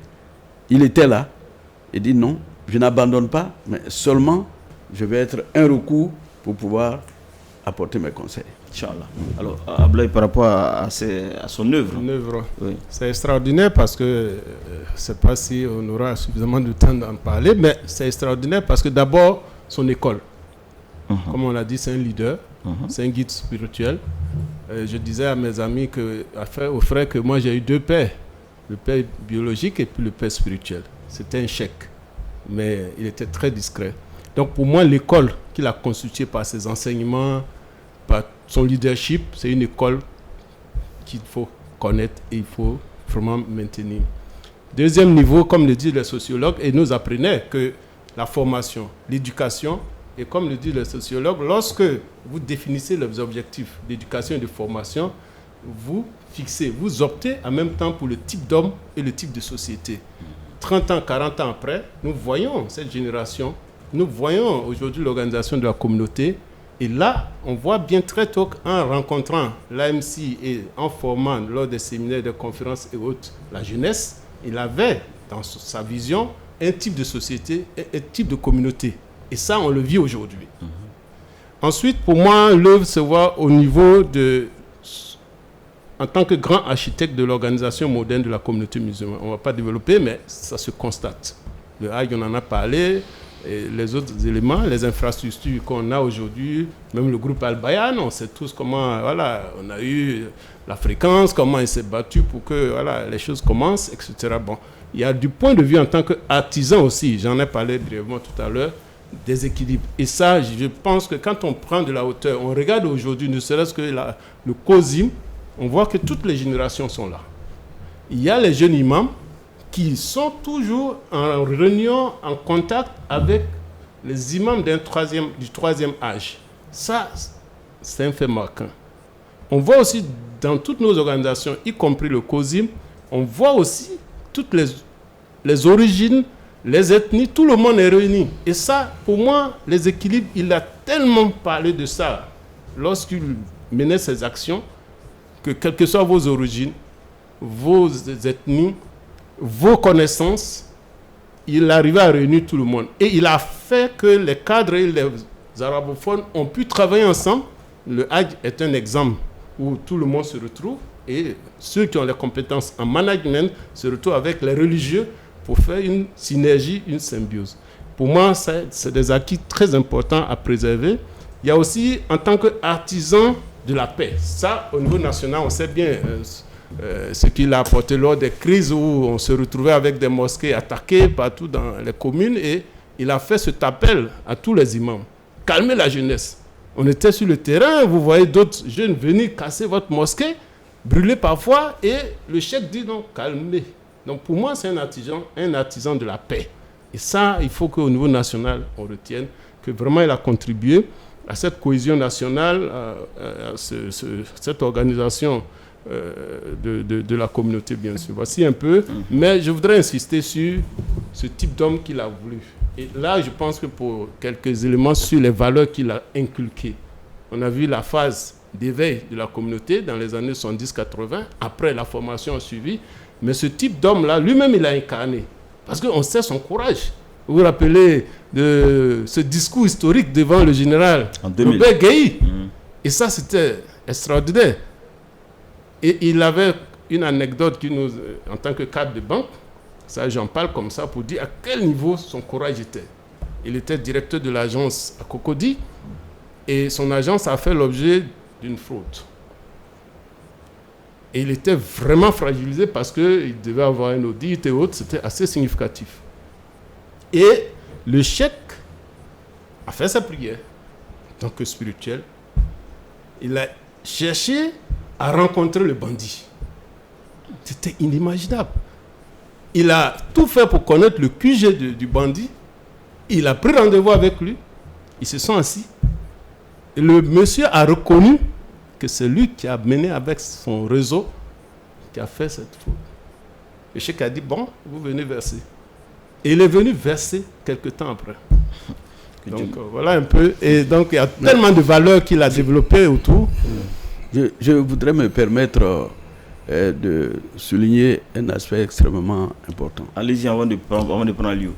Il était là, il dit non, je n'abandonne pas, mais seulement je vais être un recours pour pouvoir apporter mes conseils. Inch'Allah. Alors, Ablaye, par rapport à son œuvre. Une œuvre. Oui. C'est extraordinaire parce que, je ne sais pas si on aura suffisamment de temps d'en parler, mais c'est extraordinaire parce que d'abord, son école. Comme on l'a dit, c'est un leader, c'est un guide spirituel. Je disais à mes amis, aux frères, que moi j'ai eu deux pères, le père biologique et puis le père spirituel. C'était un cheikh, mais il était très discret. Donc pour moi, l'école qu'il a constituée par ses enseignements, par son leadership, c'est une école qu'il faut connaître et il faut vraiment maintenir. Deuxième niveau, comme le disent les sociologues, et nous apprenaient que la formation, l'éducation, et comme le disent les sociologues, lorsque vous définissez les objectifs d'éducation et de formation, vous fixez, vous optez en même temps pour le type d'homme et le type de société. 30 ans, 40 ans après, nous voyons cette génération, nous voyons aujourd'hui l'organisation de la communauté. Et là, on voit bien très tôt en rencontrant l'AMC et en formant lors des séminaires, des conférences et autres, la jeunesse, il avait dans sa vision un type de société et un type de communauté. Et ça, on le vit aujourd'hui. Ensuite, pour moi, l'œuvre se voit au niveau de... En tant que grand architecte de l'organisation moderne de la communauté musulmane. On ne va pas développer, mais ça se constate. Le Hajj, on en a parlé. Et les autres éléments, les infrastructures qu'on a aujourd'hui, même le groupe Al-Bayan, on sait tous comment, voilà, on a eu la fréquence, comment il s'est battu pour que voilà, les choses commencent, etc. Bon, il y a du point de vue en tant qu'artisan aussi, j'en ai parlé brièvement tout à l'heure, des équilibres. Et ça, je pense que quand on prend de la hauteur, on regarde aujourd'hui, ne serait-ce que le COSIM, on voit que toutes les générations sont là. Il y a les jeunes imams qui sont toujours en réunion, en contact avec les imams du troisième âge. Ça, c'est un fait marquant. On voit aussi dans toutes nos organisations, y compris le COSIM, on voit aussi toutes les origines, les ethnies, tout le monde est réuni. Et ça, pour moi, les équilibres, il a tellement parlé de ça lorsqu'il menait ses actions, que quelles que soient vos origines, vos ethnies, vos connaissances, il arrivait à réunir tout le monde. Et il a fait que les cadres et les arabophones ont pu travailler ensemble. Le Hajj est un exemple où tout le monde se retrouve et ceux qui ont les compétences en management se retrouvent avec les religieux pour faire une synergie, une symbiose. Pour moi, c'est des acquis très importants à préserver. Il y a aussi, en tant qu'artisan de la paix, ça, au niveau national, on sait bien... ce qu'il a apporté lors des crises où on se retrouvait avec des mosquées attaquées partout dans les communes, et il a fait cet appel à tous les imams. Calmez la jeunesse. On était sur le terrain, vous voyez d'autres jeunes venir casser votre mosquée, brûler parfois, et le cheikh dit non, calmez. Donc pour moi, c'est un artisan de la paix. Et ça, il faut qu'au niveau national, on retienne que vraiment il a contribué à cette cohésion nationale, à cette organisation de la communauté, bien sûr. Voici un peu, mais je voudrais insister sur ce type d'homme qu'il a voulu. Et là, je pense que pour quelques éléments sur les valeurs qu'il a inculquées. On a vu la phase d'éveil de la communauté dans les années 70-80, après la formation a suivi, mais ce type d'homme-là, lui-même, il a incarné. Parce qu'on sait son courage. Vous vous rappelez de ce discours historique devant le général Robert Guéhi. Et ça, c'était extraordinaire. Et il avait une anecdote qui nous, en tant que cadre de banque, ça j'en parle comme ça pour dire à quel niveau son courage était. Il était directeur de l'agence à Cocody et son agence a fait l'objet d'une fraude. Et il était vraiment fragilisé parce qu'il devait avoir un audit et autres, c'était assez significatif. Et le cheikh a fait sa prière en tant que spirituel. Il a cherché à rencontrer le bandit. C'était inimaginable. Il a tout fait pour connaître le QG du bandit. Il a pris rendez-vous avec lui. Ils se sont assis. Et le monsieur a reconnu que c'est lui qui a mené avec son réseau, qui a fait cette fraude. Le cheikh a dit, bon, vous venez verser. Et il est venu verser quelque temps après. Donc voilà un peu. Et donc il y a tellement de valeurs qu'il a développées autour. Je voudrais me permettre de souligner un aspect extrêmement important. Allez-y avant de prendre lieu.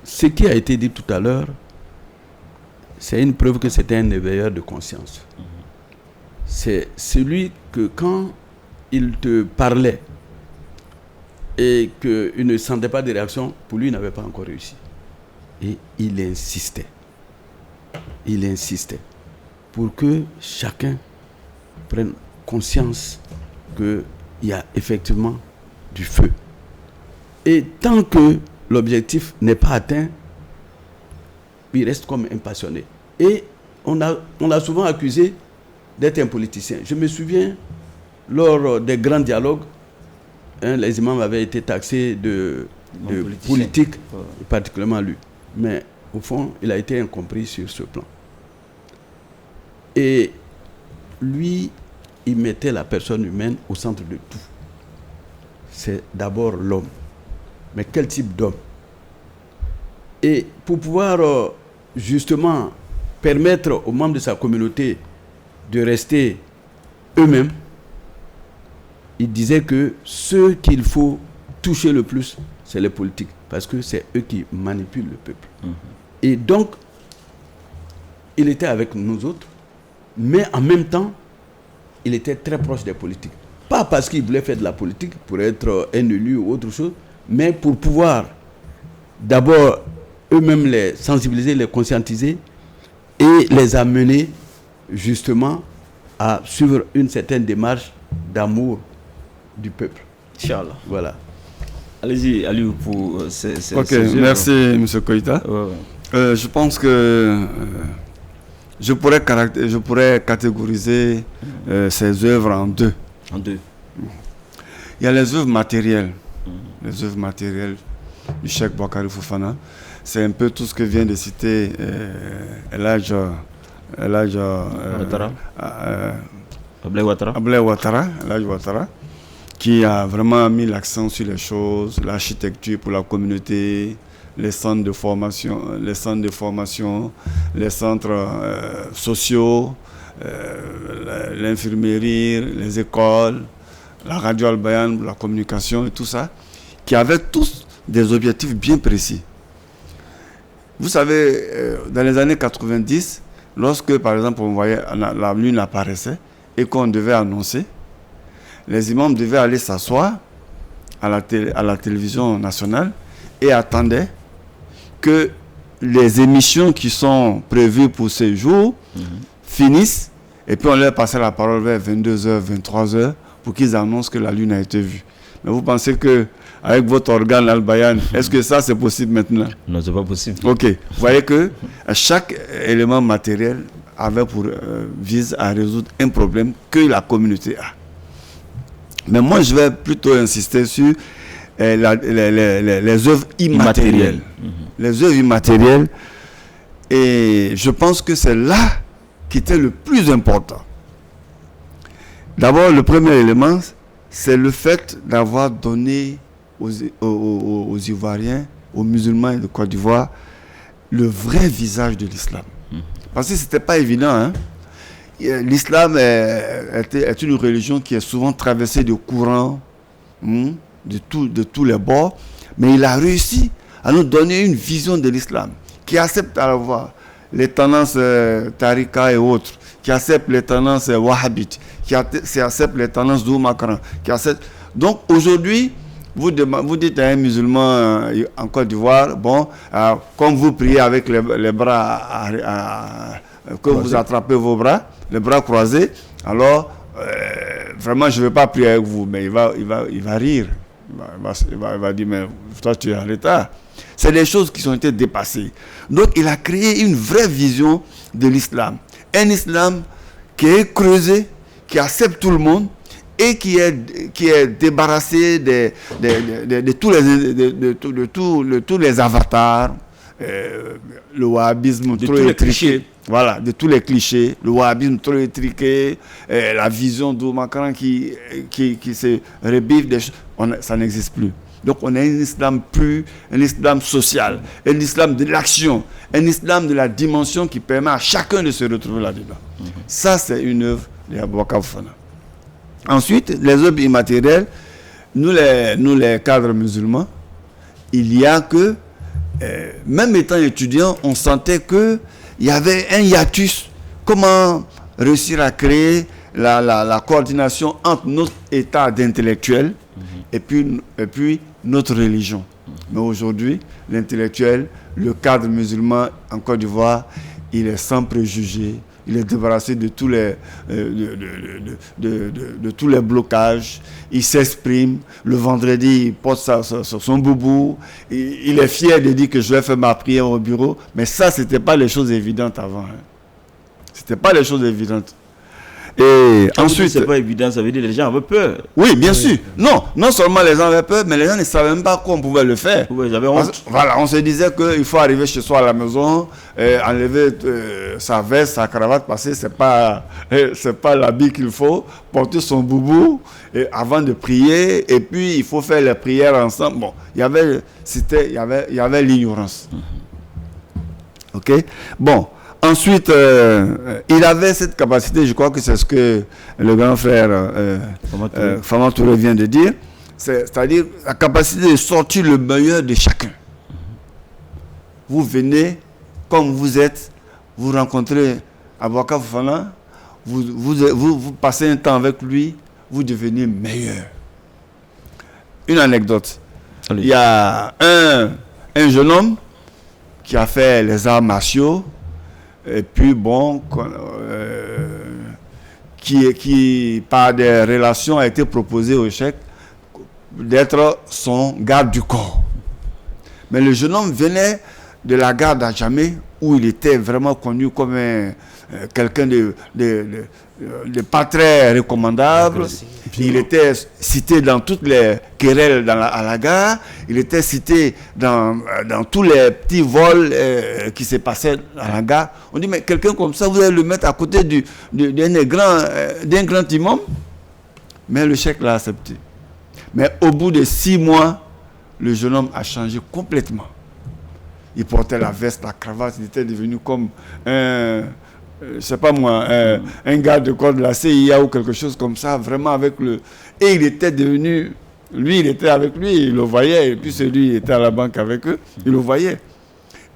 Ce qui a été dit tout à l'heure, c'est une preuve que c'était un éveilleur de conscience. C'est celui que quand il te parlait et qu'il ne sentait pas de réaction, pour lui, il n'avait pas encore réussi. Et il insistait. Il insistait pour que chacun prenne conscience qu'il y a effectivement du feu. Et tant que l'objectif n'est pas atteint, il reste comme un passionné. Et on l'a souvent accusé d'être un politicien. Je me souviens lors des grands dialogues, les imams avaient été taxés de politique, particulièrement lui. Mais au fond, il a été incompris sur ce plan. Et lui, il mettait la personne humaine au centre de tout. C'est d'abord l'homme. Mais quel type d'homme? Et pour pouvoir justement permettre aux membres de sa communauté de rester eux-mêmes, il disait que ceux qu'il faut toucher le plus, c'est les politiques, parce que c'est eux qui manipulent le peuple. Et donc, il était avec nous autres, mais en même temps, il était très proche des politiques. Pas parce qu'il voulait faire de la politique pour être un élu ou autre chose, mais pour pouvoir d'abord eux-mêmes les sensibiliser, les conscientiser et les amener justement à suivre une certaine démarche d'amour du peuple. Inch'Allah. Voilà. Allez-y, Aliou, pour ces Ok, merci M. Koïta. Je pense que je pourrais catégoriser ces œuvres en deux. En deux. Il y a les œuvres matérielles. Les œuvres matérielles du Cheikh Boukari Fofana. C'est un peu tout ce que vient de citer El Hadj Abdoulaye Ouattara, qui a vraiment mis l'accent sur les choses, l'architecture pour la communauté, les centres de formation, les centres sociaux, l'infirmerie, les écoles, la radio Al-Bayan, la communication et tout ça, qui avaient tous des objectifs bien précis. Vous savez, dans les années 90, lorsque par exemple on voyait la lune apparaissait et qu'on devait annoncer, les imams devaient aller s'asseoir à la télévision nationale et attendaient que les émissions qui sont prévues pour ces jours finissent, et puis on leur passait la parole vers 22h, 23h pour qu'ils annoncent que la lune a été vue. Mais vous pensez que avec votre organe Al-Bayan, est-ce que ça c'est possible maintenant? Non, c'est pas possible. Ok. Vous voyez que chaque élément matériel avait vise à résoudre un problème que la communauté a. Mais moi, je vais plutôt insister sur les œuvres immatérielles. Les œuvres immatérielles. Et je pense que c'est là qui était le plus important. D'abord, le premier élément, c'est le fait d'avoir donné aux Ivoiriens, aux musulmans de Côte d'Ivoire, le vrai visage de l'islam. Parce que ce n'était pas évident. Hein? L'islam est une religion qui est souvent traversée de courants de tous les bords, mais il a réussi à nous donner une vision de l'islam qui accepte à la fois les tendances tariqa et autres, qui accepte les tendances wahhabites, qui accepte les tendances d'Oumakran, qui accepte... Donc aujourd'hui, vous dites à un musulman en Côte d'Ivoire, bon, comme vous priez avec les bras, que vous attrapez vos bras, les bras croisés, alors vraiment je ne vais pas prier avec vous, mais il va rire, il va dire, mais toi tu es en retard. C'est des choses qui ont été dépassées. Donc il a créé une vraie vision de l'islam, un islam qui est creusé, qui accepte tout le monde, et qui est débarrassé de tous les avatars, le wahhabisme trop étriqué, voilà, de tous les clichés, le wahhabisme trop étriqué, la vision d'Oumakran qui se rebiffe des choses, ça n'existe plus. Donc on a un islam pur, un islam social, un islam de l'action, un islam de la dimension qui permet à chacun de se retrouver là-dedans. Ça, c'est une œuvre de Boukari Fofana. Ensuite, les œuvres immatérielles, nous les cadres musulmans, il y a que, même étant étudiant, on sentait qu'il y avait un hiatus. Comment réussir à créer la coordination entre notre état d'intellectuel et puis notre religion. Mais aujourd'hui, l'intellectuel, le cadre musulman en Côte d'Ivoire, il est sans préjugés. Il est débarrassé de tous les blocages. Il s'exprime. Le vendredi, il porte son boubou. Il est fier de dire que je vais faire ma prière au bureau. Mais ça, ce n'était pas les choses évidentes avant. Hein. Ce n'était pas les choses évidentes. Et Quand ensuite, c'est pas évident, ça veut dire que les gens avaient peur. oui, bien sûr. Non seulement les gens avaient peur, mais les gens ne savaient même pas qu'on pouvait le faire. Oui, j'avais honte. Voilà, on se disait qu'il faut arriver chez soi à la maison, enlever sa veste, sa cravate, parce que c'est pas l'habit qu'il faut, porter son boubou avant de prier, et puis il faut faire les prières ensemble. Bon, il y avait l'ignorance. Ok? Bon. Ensuite, il avait cette capacité, je crois que c'est ce que le grand frère Fama Touré vient de dire, c'est-à-dire la capacité de sortir le meilleur de chacun. Vous venez comme vous êtes, vous rencontrez Aboaka Fofana, vous passez un temps avec lui, vous devenez meilleur. Une anecdote. Allez. Il y a un jeune homme qui a fait les arts martiaux, et puis bon, qui par des relations a été proposé au cheikh d'être son garde du corps. Mais le jeune homme venait de la gare d'Adjamé, où il était vraiment connu comme quelqu'un de pas très recommandable. Il était cité dans toutes les querelles à la gare. Il était cité dans tous les petits vols qui se passaient à la gare. On dit, mais quelqu'un comme ça, vous allez le mettre à côté d'un grand imam? Mais le cheikh l'a accepté. Mais au bout de 6 mois, le jeune homme a changé complètement. Il portait la veste, la cravate, il était devenu comme un garde de corps de la CIA ou quelque chose comme ça, vraiment avec Et il était devenu... Lui, il était avec lui, il le voyait, et puis celui, il était à la banque avec eux, il le voyait.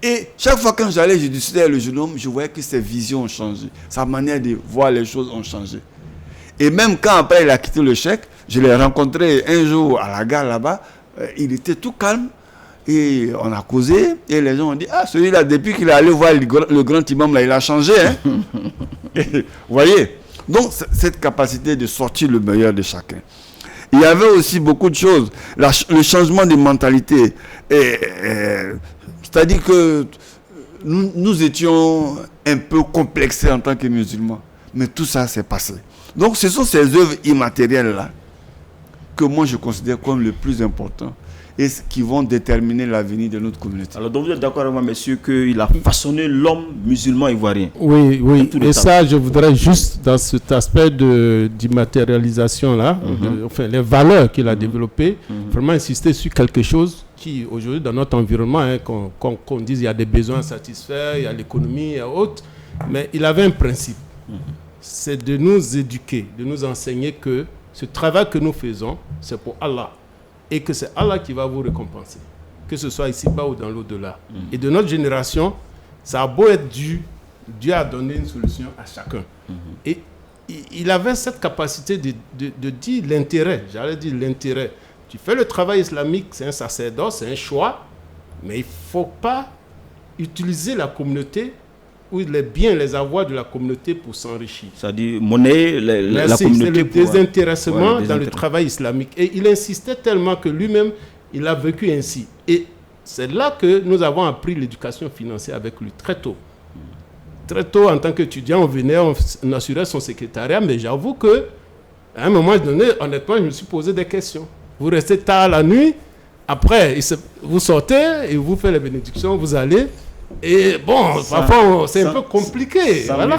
Et chaque fois quand j'allais, je discutais avec le jeune homme, je voyais que ses visions ont changé, sa manière de voir les choses ont changé. Et même quand après il a quitté le cheikh, je l'ai rencontré un jour à la gare là-bas, il était tout calme. Et on a causé, et les gens ont dit, ah, celui-là, depuis qu'il est allé voir le grand imam, là, il a changé. Hein? Vous voyez? Donc, cette capacité de sortir le meilleur de chacun. Il y avait aussi beaucoup de choses. Le changement de mentalité. C'est-à-dire que nous étions un peu complexés en tant que musulmans. Mais tout ça s'est passé. Donc, ce sont ces œuvres immatérielles-là que moi, je considère comme le plus important. Et qui vont déterminer l'avenir de notre communauté. Alors, donc vous êtes d'accord avec moi, messieurs, qu'il a façonné l'homme musulman ivoirien? Oui. Et ça, je voudrais juste, dans cet aspect d'immatérialisation-là, enfin, les valeurs qu'il a développées, vraiment insister sur quelque chose qui, aujourd'hui, dans notre environnement, qu'on dise il y a des besoins à satisfaire, il y a l'économie, il y a autres, mais il avait un principe. C'est de nous éduquer, de nous enseigner que ce travail que nous faisons, c'est pour Allah. Et que c'est Allah qui va vous récompenser, que ce soit ici-bas ou dans l'au-delà. Et de notre génération, ça a beau être Dieu a donné une solution à chacun. Et il avait cette capacité de dire l'intérêt, j'allais dire l'intérêt. Tu fais le travail islamique, c'est un sacerdoce, c'est un choix, mais il ne faut pas utiliser la communauté ou les biens, les avoirs de la communauté pour s'enrichir. C'est-à-dire monnaie la communauté. C'est le désintéressement dans le travail islamique. Et il insistait tellement que lui-même, il a vécu ainsi. Et c'est là que nous avons appris l'éducation financière avec lui, très tôt. Très tôt, en tant qu'étudiant, on assurait son secrétariat, mais j'avoue qu'à un moment donné, honnêtement, je me suis posé des questions. Vous restez tard la nuit, après, vous sortez et vous faites les bénédictions, vous allez... Et bon, parfois c'est un peu compliqué. Voilà,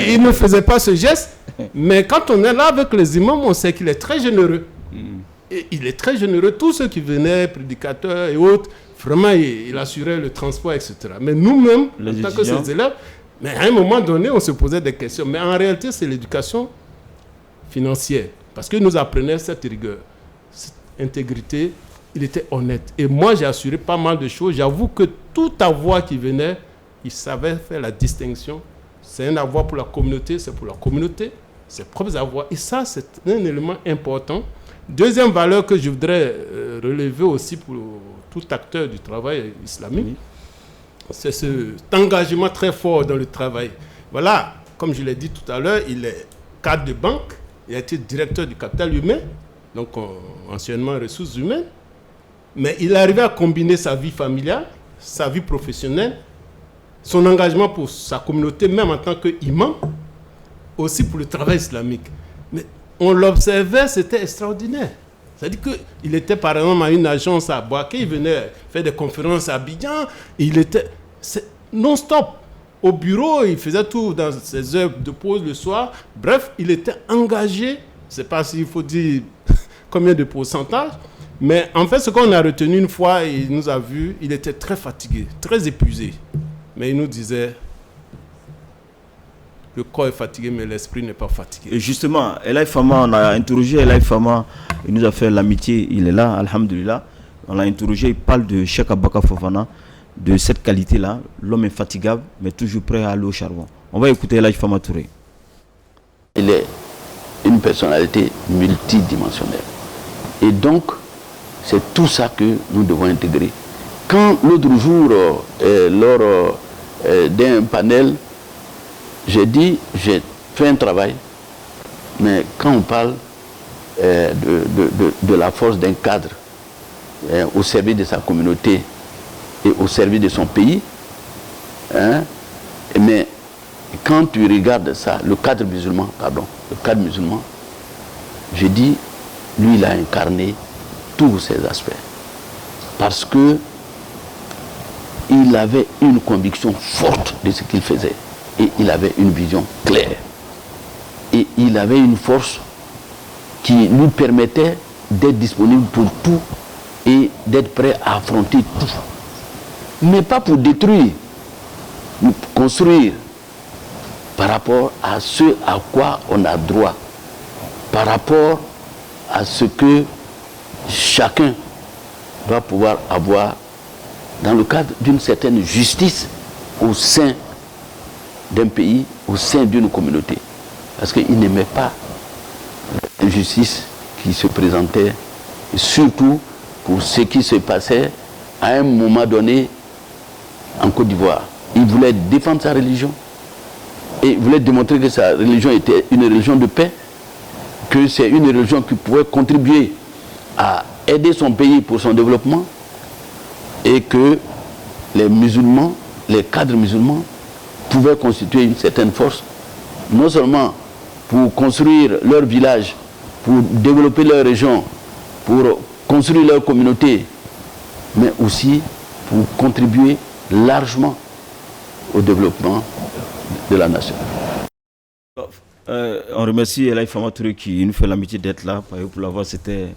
il ne faisait pas ce geste. Mais quand on est là avec les imams, on sait qu'il est très généreux. Et il est très généreux. Tous ceux qui venaient, prédicateurs et autres, vraiment, il assurait le transport, etc. Mais nous-mêmes, en tant que ses élèves, mais à un moment donné, on se posait des questions. Mais en réalité, c'est l'éducation financière. Parce qu'il nous apprenait cette rigueur, cette intégrité. Il était honnête. Et moi, j'ai assuré pas mal de choses. J'avoue que tout avoir qui venait, il savait faire la distinction. C'est un avoir pour la communauté, c'est pour la communauté, ses propres avoirs. Et ça, c'est un élément important. Deuxième valeur que je voudrais relever aussi pour tout acteur du travail islamique, c'est cet engagement très fort dans le travail. Voilà, comme je l'ai dit tout à l'heure, il est cadre de banque, il a été directeur du capital humain, donc anciennement ressources humaines. Mais il est arrivé à combiner sa vie familiale, sa vie professionnelle, son engagement pour sa communauté, même en tant qu'imam. aussi pour le travail islamique. Mais on l'observait, c'était extraordinaire. C'est-à-dire qu'il était par exemple à une agence à Boaké, il venait faire des conférences à Abidjan, il était non-stop. Au bureau, il faisait tout dans ses heures de pause le soir. Bref, il était engagé. Je ne sais pas s'il faut dire combien de pourcentage. Mais en fait, ce qu'on a retenu une fois, il nous a vu, il était très fatigué, très épuisé. Mais il nous disait, le corps est fatigué, mais l'esprit n'est pas fatigué. Et justement, Elaï Fama, on a interrogé Elaï Fama, il nous a fait l'amitié, il est là, alhamdulillah. On l'a interrogé, il parle de Cheikh Abaka Fofana, de cette qualité-là, l'homme infatigable, mais toujours prêt à aller au charbon. On va écouter Elaï Fama Touré. Il est une personnalité multidimensionnelle. Et donc, c'est tout ça que nous devons intégrer. Quand l'autre jour, lors d'un panel, j'ai dit, j'ai fait un travail, mais quand on parle de la force d'un cadre au service de sa communauté et au service de son pays, mais quand tu regardes ça, le cadre musulman, je dis, lui, il a incarné tous ces aspects. Parce que il avait une conviction forte de ce qu'il faisait. Et il avait une vision claire. Et il avait une force qui lui permettait d'être disponible pour tout et d'être prêt à affronter tout. Mais pas pour détruire, mais pour construire par rapport à ce à quoi on a droit, par rapport à ce que chacun doit pouvoir avoir dans le cadre d'une certaine justice au sein d'un pays, au sein d'une communauté. Parce qu'il n'aimait pas l'injustice qui se présentait, et surtout pour ce qui se passait à un moment donné en Côte d'Ivoire. Il voulait défendre sa religion et il voulait démontrer que sa religion était une religion de paix, que c'est une religion qui pouvait contribuer à aider son pays pour son développement et que les musulmans, les cadres musulmans pouvaient constituer une certaine force, non seulement pour construire leur village, pour développer leur région, pour construire leur communauté, mais aussi pour contribuer largement au développement de la nation. On remercie Elaï Fama Touré qui nous fait l'amitié d'être là. Pour l'avoir, c'était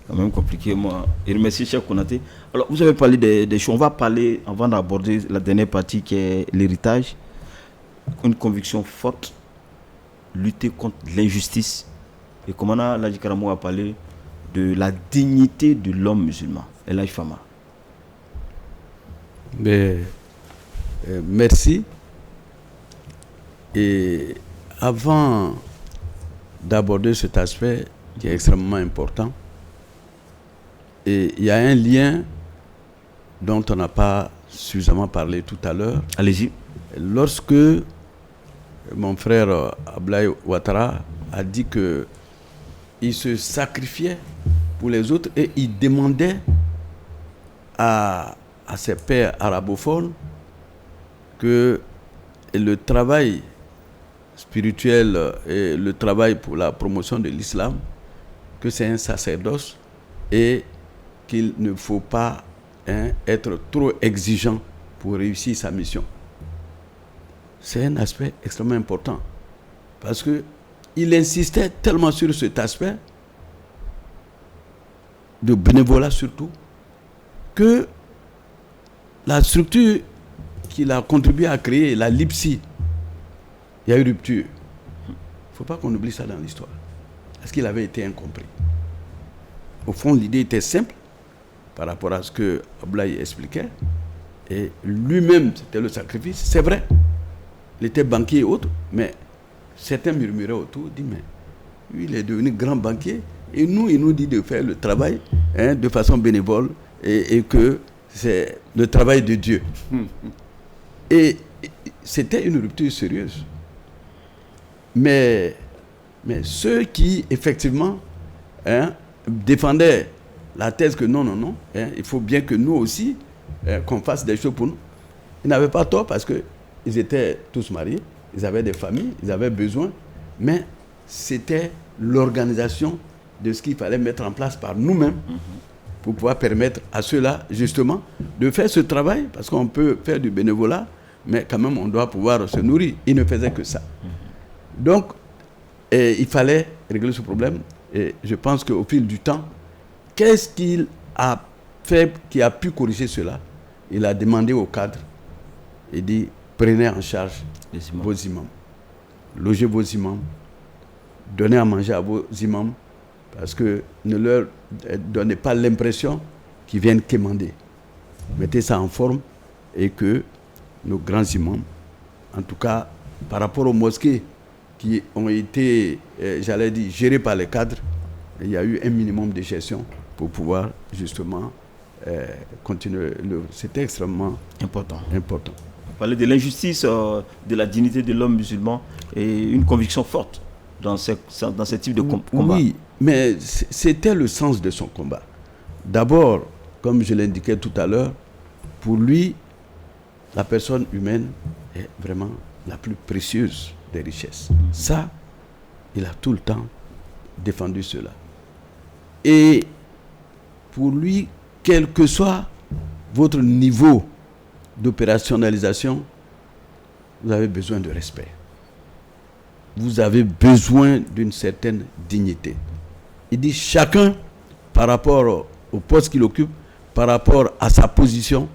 quand même compliqué. Moi, et remercie Cheikh Konaté. Alors, vous avez parlé des choses. On va parler, avant d'aborder la dernière partie qui est l'héritage, une conviction forte, lutter contre l'injustice. Et comme Ladji Karamo a parlé de la dignité de l'homme musulman. Elaï Fama. Merci. Et avant d'aborder cet aspect qui est extrêmement important, et il y a un lien dont on n'a pas suffisamment parlé tout à l'heure. Allez-y. Lorsque mon frère Ablaye Ouattara a dit qu'il se sacrifiait pour les autres et il demandait à ses pairs arabophones que le travail spirituel et le travail pour la promotion de l'islam, que c'est un sacerdoce et qu'il ne faut pas être trop exigeant pour réussir sa mission. C'est un aspect extrêmement important parce qu'il insistait tellement sur cet aspect de bénévolat surtout que la structure qu'il a contribué à créer, la LIPSI, il y a eu rupture. Il ne faut pas qu'on oublie ça dans l'histoire. Parce qu'il avait été incompris. Au fond, l'idée était simple par rapport à ce que Ablaye expliquait. Et lui-même, c'était le sacrifice. C'est vrai. Il était banquier et autres. Mais certains murmuraient autour, disent, mais lui, il est devenu grand banquier. Et nous, il nous dit de faire le travail de façon bénévole et que c'est le travail de Dieu. Et c'était une rupture sérieuse. Mais ceux qui, effectivement, défendaient la thèse que non, il faut bien que nous aussi, qu'on fasse des choses pour nous, ils n'avaient pas tort parce qu'ils étaient tous mariés, ils avaient des familles, ils avaient besoin mais c'était l'organisation de ce qu'il fallait mettre en place par nous-mêmes pour pouvoir permettre à ceux-là, justement, de faire ce travail, parce qu'on peut faire du bénévolat, mais quand même, on doit pouvoir se nourrir. Ils ne faisaient que ça. Donc, il fallait régler ce problème, et je pense qu'au fil du temps, qu'est-ce qu'il a fait qui a pu corriger cela? Il a demandé au cadre, il dit, prenez en charge vos imams, logez vos imams, donnez à manger à vos imams, parce que ne leur donnez pas l'impression qu'ils viennent quémander. Mettez ça en forme et que nos grands imams, en tout cas par rapport aux mosquées qui ont été, j'allais dire, gérées par les cadres, il y a eu un minimum de gestion pour pouvoir justement continuer. C'était extrêmement important. On parlait de l'injustice, de la dignité de l'homme musulman et une conviction forte dans ce type de combat. Oui, mais c'était le sens de son combat. D'abord, comme je l'indiquais tout à l'heure, pour lui, la personne humaine est vraiment la plus précieuse des richesses. Ça, il a tout le temps défendu cela. Et pour lui, quel que soit votre niveau d'opérationnalisation, vous avez besoin de respect. Vous avez besoin d'une certaine dignité. Il dit chacun, par rapport au poste qu'il occupe, par rapport à sa position,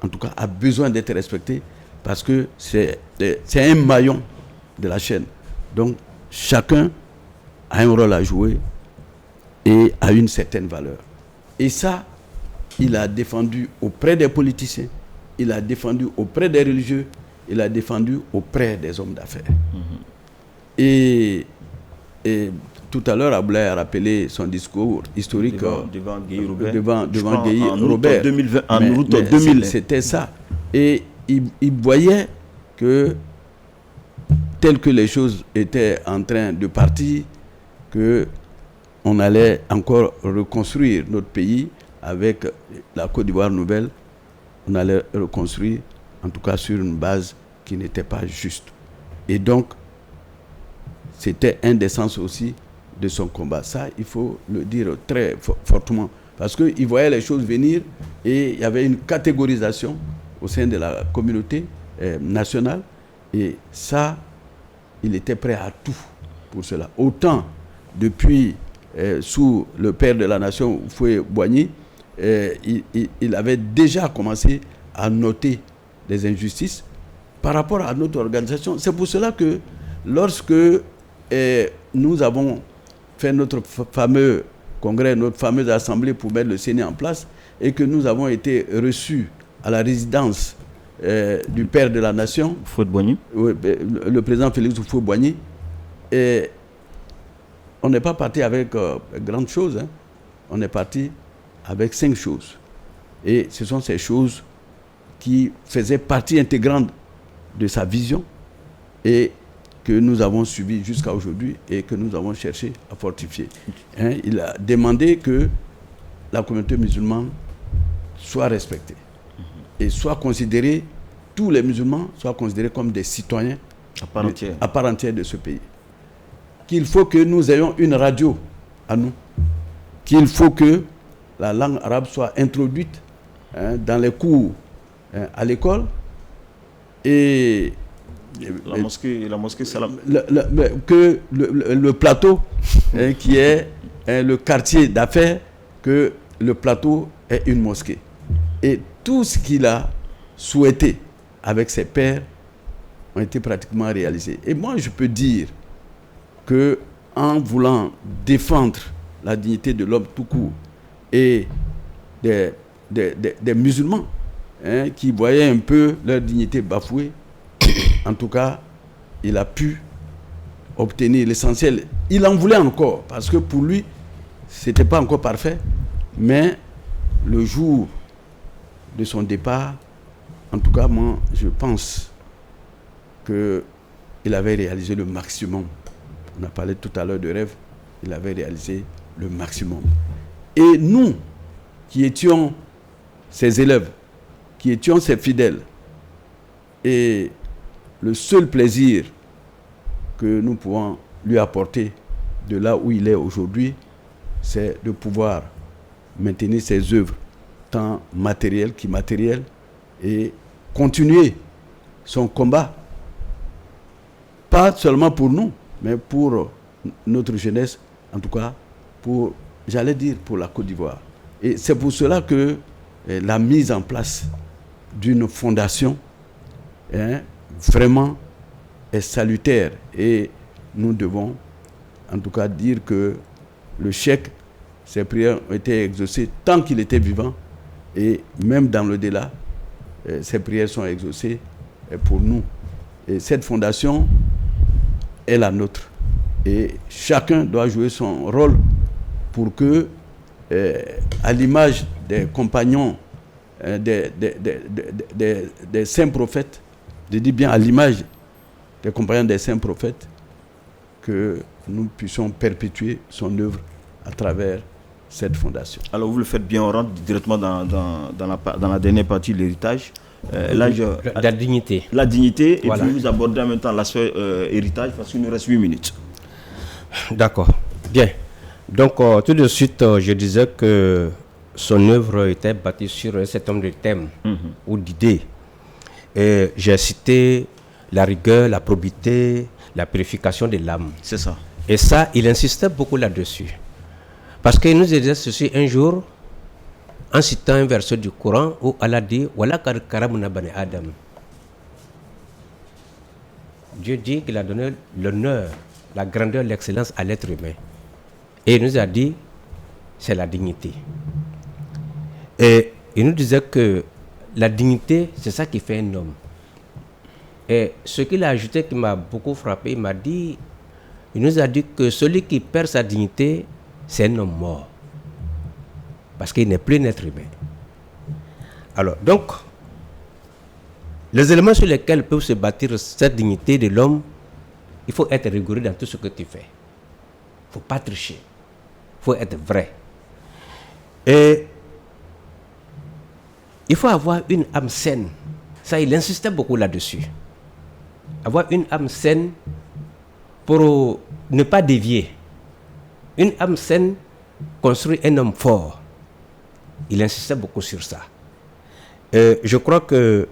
en tout cas, a besoin d'être respecté parce que c'est un maillon de la chaîne. Donc, chacun a un rôle à jouer et a une certaine valeur. Et ça, il a défendu auprès des politiciens, il a défendu auprès des religieux, il a défendu auprès des hommes d'affaires. Et tout à l'heure, Ablaye a rappelé son discours historique devant Guy Robert. Devant Guy Robert. En août 2000. C'était ça. Et il voyait que, tel que les choses étaient en train de partir, qu'on allait encore reconstruire notre pays avec la Côte d'Ivoire nouvelle. On allait reconstruire, en tout cas sur une base qui n'était pas juste. Et donc, c'était un des sens aussi de son combat. Ça, il faut le dire très fortement. Parce qu'il voyait les choses venir et il y avait une catégorisation au sein de la communauté nationale. Et ça, il était prêt à tout pour cela. Autant depuis, sous le père de la nation, Houphouët-Boigny, il avait déjà commencé à noter les injustices par rapport à notre organisation. C'est pour cela que lorsque nous avons fait notre fameux congrès, notre fameuse assemblée pour mettre le CENI en place et que nous avons été reçus à la résidence du père de la nation, Houphouët-Boigny, le président Félix Houphouët-Boigny, et on n'est pas parti avec grandes choses, hein. On est parti avec 5 choses. Et ce sont ces choses qui faisaient partie intégrante de sa vision et que nous avons suivi jusqu'à aujourd'hui et que nous avons cherché à fortifier. Hein, il a demandé que la communauté musulmane soit respectée et soit considérée, tous les musulmans soient considérés comme des citoyens à part entière de ce pays. Qu'il faut que nous ayons une radio à nous, qu'il faut que la langue arabe soit introduite dans les cours à l'école et la mosquée Salam. Que le plateau qui est le quartier d'affaires, que le plateau est une mosquée. Et tout ce qu'il a souhaité avec ses pairs ont été pratiquement réalisés. Et moi, je peux dire qu'en voulant défendre la dignité de l'homme tout court et des musulmans qui voyaient un peu leur dignité bafouée, en tout cas, il a pu obtenir l'essentiel. Il en voulait encore, parce que pour lui, ce n'était pas encore parfait. Mais le jour de son départ, en tout cas, moi, je pense qu'il avait réalisé le maximum. On a parlé tout à l'heure de rêve. Il avait réalisé le maximum. Et nous, qui étions ses élèves, qui étions ses fidèles, et le seul plaisir que nous pouvons lui apporter de là où il est aujourd'hui, c'est de pouvoir maintenir ses œuvres, tant matérielles qu'immatérielles, et continuer son combat, pas seulement pour nous, mais pour notre jeunesse, en tout cas, pour, j'allais dire, pour la Côte d'Ivoire. Et c'est pour cela que la mise en place d'une fondation, vraiment est salutaire. Et nous devons, en tout cas, dire que le cheikh, ses prières ont été exaucées tant qu'il était vivant, et même dans le delà, ses prières sont exaucées pour nous. Et cette fondation est la nôtre. Et chacun doit jouer son rôle pour que, à l'image des compagnons, des saints prophètes, je dis bien à l'image des compagnons des saints prophètes, que nous puissions perpétuer son œuvre à travers cette fondation. Alors vous le faites bien, on rentre directement dans la dernière partie de l'héritage. La dignité. La dignité, Voilà. et puis vous abordez en même temps l'aspect héritage, parce qu'il nous reste 8 minutes. D'accord. Bien. Donc, tout de suite, je disais que son œuvre était bâtie sur un certain nombre de thèmes ou d'idées. Et j'ai cité la rigueur, la probité, la purification de l'âme. C'est ça. Et ça, il insistait beaucoup là-dessus. Parce qu'il nous disait ceci un jour, en citant un verset du Coran où Allah dit « Wala kar karamna bani Adam ». Dieu dit qu'il a donné l'honneur, la grandeur, l'excellence à l'être humain. Et il nous a dit, c'est la dignité. Et il nous disait que la dignité, c'est ça qui fait un homme. Et ce qu'il a ajouté qui m'a beaucoup frappé, il nous a dit que celui qui perd sa dignité, c'est un homme mort. Parce qu'il n'est plus un être humain. Alors, donc, les éléments sur lesquels peut se bâtir cette dignité de l'homme, il faut être rigoureux dans tout ce que tu fais. Il ne faut pas tricher. Il faut être vrai. Et il faut avoir une âme saine. Ça, il insistait beaucoup là-dessus. Avoir une âme saine pour ne pas dévier. Une âme saine construit un homme fort. Il insistait beaucoup sur ça. Je crois que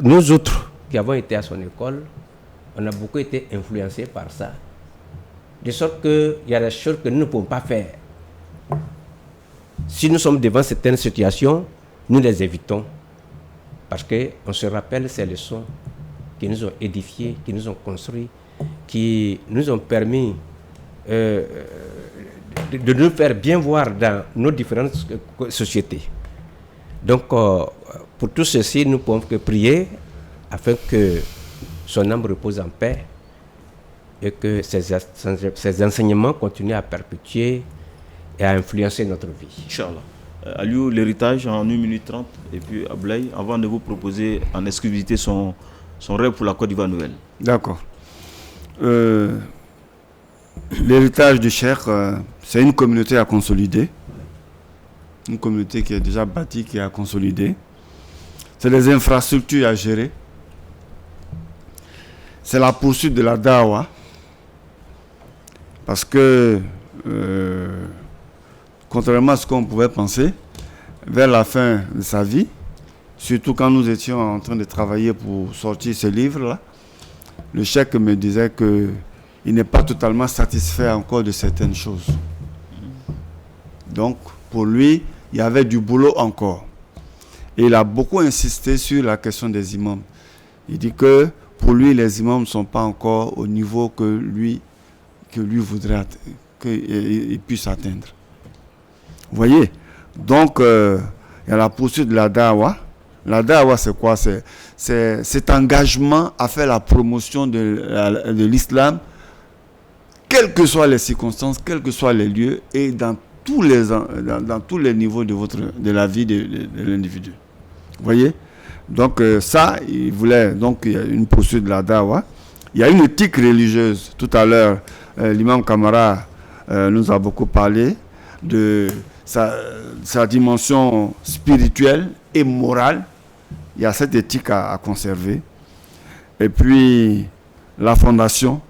nous autres qui avons été à son école, on a beaucoup été influencés par ça. De sorte qu'il y a des choses que nous ne pouvons pas faire. Si nous sommes devant certaines situations, nous les évitons. Parce qu'on se rappelle ces leçons qui nous ont édifiés, qui nous ont construits, qui nous ont permis de nous faire bien voir dans nos différentes sociétés. Donc, pour tout ceci, nous pouvons que prier afin que son âme repose en paix et que ses enseignements continuent à perpétuer et à influencer notre vie. Inch'Allah. Aliou, l'héritage en 1 minute 30. Et puis Ablaye, avant de vous proposer en exclusivité son rêve pour la Côte d'Ivoire nouvelle. D'accord. L'héritage du cheikh, c'est une communauté à consolider. Une communauté qui est déjà bâtie, qui est à consolider. C'est les infrastructures à gérer. C'est la poursuite de la dawa. Parce que, contrairement à ce qu'on pouvait penser, vers la fin de sa vie, surtout quand nous étions en train de travailler pour sortir ce livre-là, le cheikh me disait qu'il n'est pas totalement satisfait encore de certaines choses. Donc, pour lui, il y avait du boulot encore. Et il a beaucoup insisté sur la question des imams. Il dit que pour lui, les imams ne sont pas encore au niveau que lui voudrait qu'il puisse atteindre. Vous voyez? Donc, il y a la poursuite de la dawa. La dawa, c'est quoi? C'est cet engagement à faire la promotion de l'islam, quelles que soient les circonstances, quels que soient les lieux, et dans tous les niveaux de la vie de l'individu. Vous voyez? Donc, ça, il voulait, donc, il y a une poursuite de la dawa. Il y a une éthique religieuse. Tout à l'heure, l'imam Kamara nous a beaucoup parlé de sa dimension spirituelle et morale. Il y a cette éthique à conserver. Et puis, la fondation,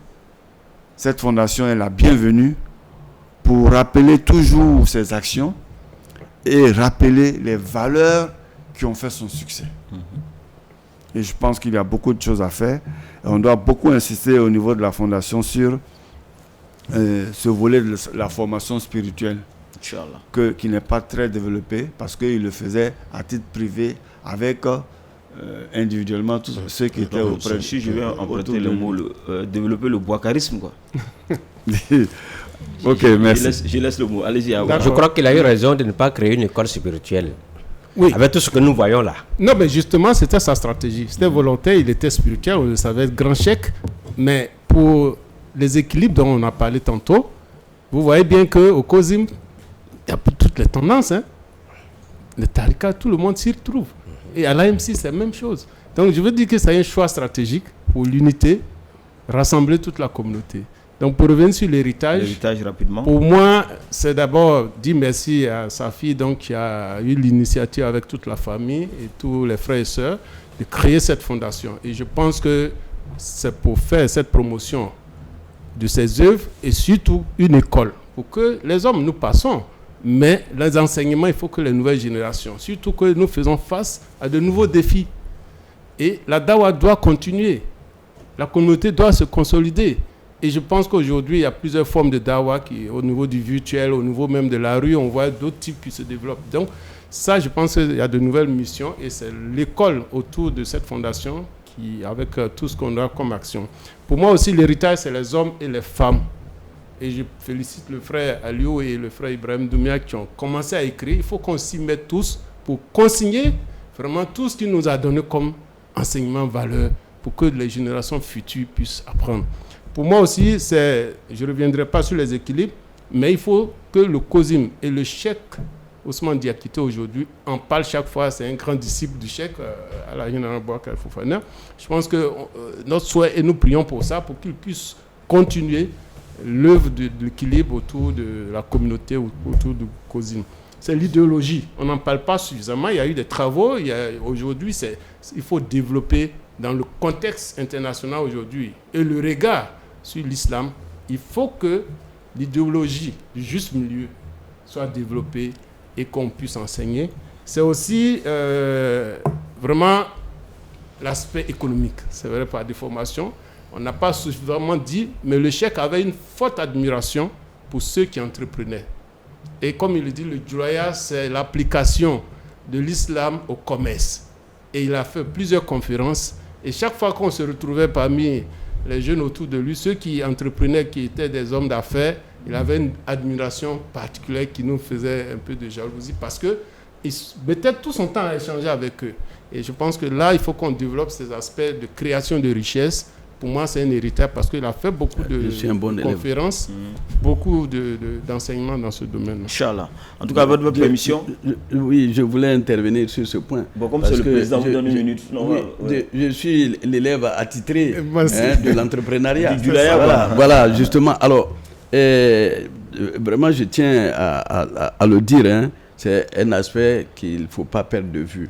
cette fondation est la bienvenue pour rappeler toujours ses actions et rappeler les valeurs qui ont fait son succès. Et je pense qu'il y a beaucoup de choses à faire. Et on doit beaucoup insister au niveau de la fondation sur ce volet de la formation spirituelle qui n'est pas très développé parce qu'il le faisait à titre privé avec individuellement tous ceux qui étaient auprès. Si je vais emprunter le mot, développer le boicarisme, quoi. Ok, merci. Je laisse le mot. Allez-y. Je crois qu'il a eu raison de ne pas créer une école spirituelle. Oui. Avec tout ce que nous voyons là. Non, mais justement, c'était sa stratégie. C'était volontaire, il était spirituel, on le savait, grand chèque. Mais pour les équilibres dont on a parlé tantôt, vous voyez bien qu'au COSIM, il y a toutes les tendances. Hein. Le Tarika, tout le monde s'y retrouve. Et à l'AMC, c'est la même chose. Donc, je veux dire que c'est un choix stratégique pour l'unité, rassembler toute la communauté. Donc, pour revenir sur l'héritage rapidement. Pour moi, c'est d'abord dire merci à sa fille donc, qui a eu l'initiative avec toute la famille et tous les frères et sœurs de créer cette fondation. Et je pense que c'est pour faire cette promotion de ses œuvres et surtout une école. Pour que les hommes, nous passons, mais les enseignements, il faut que les nouvelles générations, surtout que nous faisons face à de nouveaux défis. Et la dawa doit continuer. La communauté doit se consolider. Et je pense qu'aujourd'hui, il y a plusieurs formes de dawa qui, au niveau du virtuel, au niveau même de la rue, on voit d'autres types qui se développent. Donc, ça, je pense qu'il y a de nouvelles missions et c'est l'école autour de cette fondation qui, avec tout ce qu'on a comme action. Pour moi aussi, l'héritage, c'est les hommes et les femmes. Et je félicite le frère Aliou et le frère Ibrahim Doumia qui ont commencé à écrire. Il faut qu'on s'y mette tous pour consigner vraiment tout ce qu'il nous a donné comme enseignement, valeur, pour que les générations futures puissent apprendre. Pour moi aussi, je ne reviendrai pas sur les équilibres, mais il faut que le COSIM et le cheikh Ousmane Diakité aujourd'hui en parle chaque fois. C'est un grand disciple du cheikh à la générale Boubacar Fofana. Je pense que notre souhait, et nous prions pour ça, pour qu'il puisse continuer l'œuvre de l'équilibre autour de la communauté, autour du COSIM. C'est l'idéologie. On n'en parle pas suffisamment. Il y a eu des travaux. Aujourd'hui, il faut développer dans le contexte international aujourd'hui et le regard sur l'islam, il faut que l'idéologie du juste milieu soit développée et qu'on puisse enseigner. C'est aussi vraiment l'aspect économique. C'est vrai, par des formations, on n'a pas suffisamment dit, mais le cheikh avait une forte admiration pour ceux qui entreprenaient. Et comme il le dit, le djoulaya, c'est l'application de l'islam au commerce. Et il a fait plusieurs conférences. Et chaque fois qu'on se retrouvait parmi les jeunes autour de lui, ceux qui entreprenaient, qui étaient des hommes d'affaires, il avait une admiration particulière qui nous faisait un peu de jalousie parce qu'il mettait tout son temps à échanger avec eux. Et je pense que là, il faut qu'on développe ces aspects de création de richesse. Pour moi, c'est un héritage parce qu'il a fait beaucoup de conférences, beaucoup d'enseignements dans ce domaine. Inch'Allah. En tout cas, avec votre permission. Oui, je voulais intervenir sur ce point. Bon, comme c'est le président, vous donne une minute. Je suis l'élève attitré de l'entrepreneuriat. Voilà, justement. Alors, vraiment, je tiens à le dire. C'est un aspect qu'il ne faut pas perdre de vue.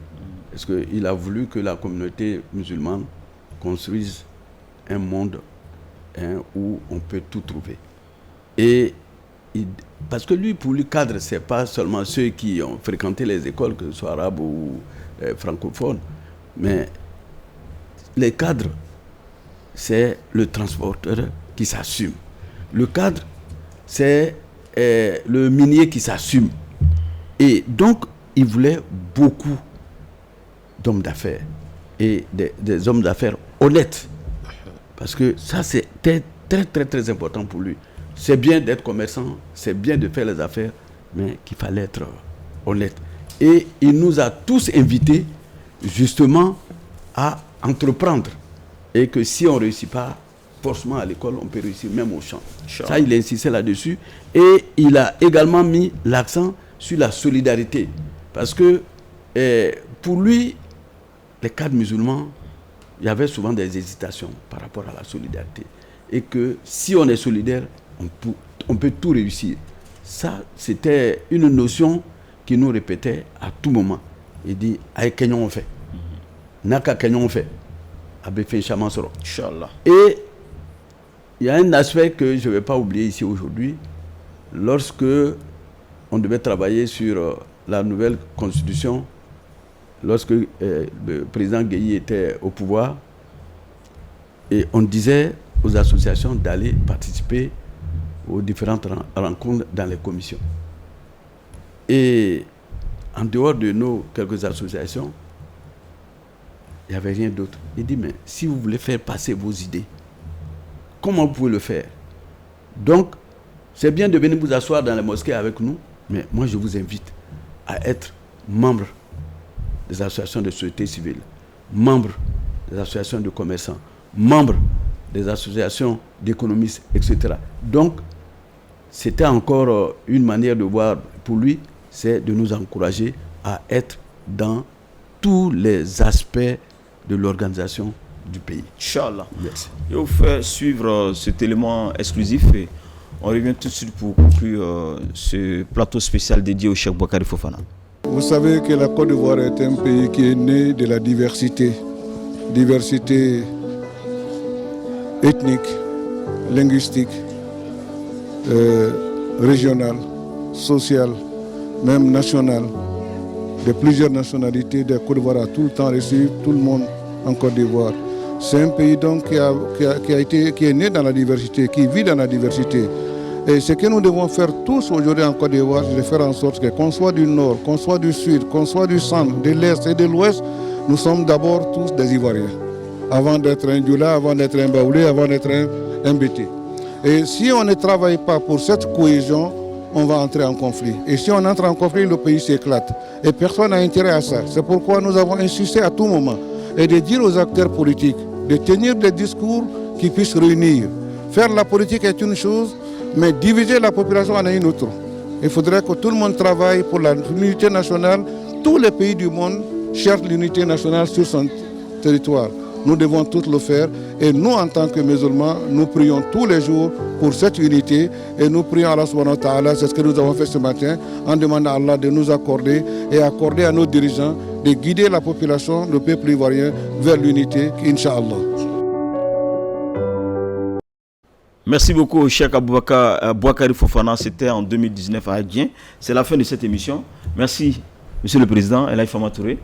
Parce qu'il a voulu que la communauté musulmane construise un monde où on peut tout trouver. Et parce que lui, pour lui, cadre, ce n'est pas seulement ceux qui ont fréquenté les écoles, que ce soit arabes ou francophones, mais les cadres, c'est le transporteur qui s'assume. Le cadre, c'est le minier qui s'assume. Et donc, il voulait beaucoup d'hommes d'affaires et des hommes d'affaires honnêtes. Parce que ça, c'était très, très, très important pour lui. C'est bien d'être commerçant, c'est bien de faire les affaires, mais qu'il fallait être honnête. Et il nous a tous invités, justement, à entreprendre. Et que si on ne réussit pas, forcément à l'école, on peut réussir même au champ. Sure. Ça, il insistait là-dessus. Et il a également mis l'accent sur la solidarité. Parce que pour lui, les cadres musulmans, il y avait souvent des hésitations par rapport à la solidarité. Et que si on est solidaire, on peut tout réussir. Ça, c'était une notion qu'il nous répétait à tout moment. Il dit, avec Kenyon on fait. Naka Kenyon on fait. Avec Inch'Allah. Inch'Allah. Et il y a un aspect que je ne vais pas oublier ici aujourd'hui. Lorsque on devait travailler sur la nouvelle constitution, lorsque le président Gueye était au pouvoir, et on disait aux associations d'aller participer aux différentes rencontres dans les commissions. Et en dehors de nos quelques associations, il n'y avait rien d'autre. Il dit, mais si vous voulez faire passer vos idées, comment vous pouvez le faire? Donc, c'est bien de venir vous asseoir dans les mosquées avec nous, mais moi je vous invite à être membre des associations de société civile, membre des associations de commerçants, membre des associations d'économistes, etc. Donc, c'était encore une manière de voir pour lui, c'est de nous encourager à être dans tous les aspects de l'organisation du pays. Inch'Allah. Merci. Je vous fais suivre cet élément exclusif et on revient tout de suite pour conclure ce plateau spécial dédié au Cheikh Boakari Fofana. Vous savez que la Côte d'Ivoire est un pays qui est né de la diversité ethnique, linguistique, régionale, sociale, même nationale, de plusieurs nationalités. De Côte d'Ivoire a tout le temps reçu tout le monde en Côte d'Ivoire. C'est un pays donc qui est né dans la diversité, qui vit dans la diversité. Et ce que nous devons faire tous aujourd'hui en Côte d'Ivoire, c'est de faire en sorte que qu'on soit du nord, qu'on soit du sud, qu'on soit du centre, de l'est et de l'ouest, nous sommes d'abord tous des Ivoiriens. Avant d'être un Dioula, avant d'être un Baoulé, avant d'être un Bété. Et si on ne travaille pas pour cette cohésion, on va entrer en conflit. Et si on entre en conflit, le pays s'éclate. Et personne n'a intérêt à ça. C'est pourquoi nous avons insisté à tout moment et de dire aux acteurs politiques de tenir des discours qui puissent réunir. Faire la politique est une chose, mais diviser la population en est une autre. Il faudrait que tout le monde travaille pour l'unité nationale. Tous les pays du monde cherchent l'unité nationale sur son territoire. Nous devons tous le faire et nous, en tant que musulmans, nous prions tous les jours pour cette unité et nous prions Allah subhanahu wa ta'ala, c'est ce que nous avons fait ce matin, en demandant à Allah de nous accorder et accorder à nos dirigeants de guider la population, le peuple ivoirien, vers l'unité, Inch'Allah. Merci beaucoup, Cheikh Boakari Fofana. C'était en 2019 à Adjien. C'est la fin de cette émission. Merci, Monsieur le Président, Elaï Fama Touré.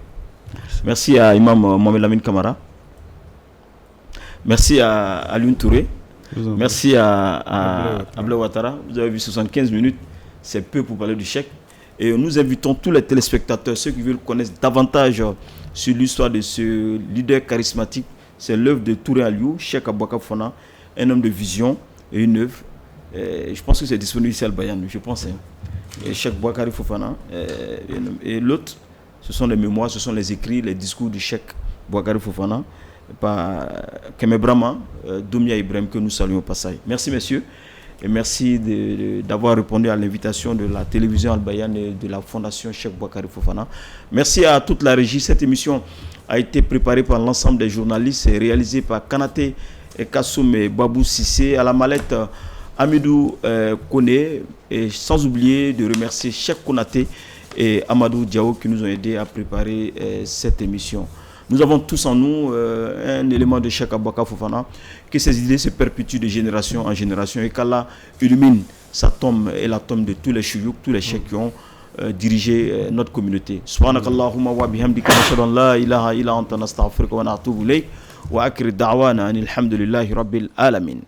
Merci à Imam Mohamed Lamine Kamara. Merci à Alioune Touré. Merci à Abla Ouattara. Vous avez vu 75 minutes, c'est peu pour parler du Cheikh. Et nous invitons tous les téléspectateurs, ceux qui veulent connaître davantage sur l'histoire de ce leader charismatique. C'est l'œuvre de Touré Aliou, Cheikh Boakari Fofana, un homme de vision et une œuvre. Je pense que c'est disponible ici à Al-Bayan, je pense. Et Cheikh Boakari Fofana et l'autre, ce sont les mémoires, ce sont les écrits, les discours du Cheikh Boakari Fofana par Keme Brahma, Doumia Ibrahim, que nous saluons au passage. Merci messieurs et merci d'avoir répondu à l'invitation de la télévision Al-Bayan et de la fondation Cheikh Boakari Fofana. Merci à toute la régie. Cette émission a été préparée par l'ensemble des journalistes et réalisée par Kanaté et Kassoum et Babou Sissé, à la mallette Amidou Kone, et sans oublier de remercier Cheikh Konaté et Amadou Diao qui nous ont aidés à préparer cette émission. Nous avons tous en nous un élément de Cheikh Boakari Fofana, que ses idées se perpétuent de génération en génération et qu'Allah illumine sa tombe et la tombe de tous les chouyouk, tous les cheikhs qui ont dirigé notre communauté. Subhanakallahumma wa bihamdika nashhadu an la ilaha illa anta nastaghfiruka wa natubu ilayk wa akhiru da'wana anil hamdulillahi rabbil alamin.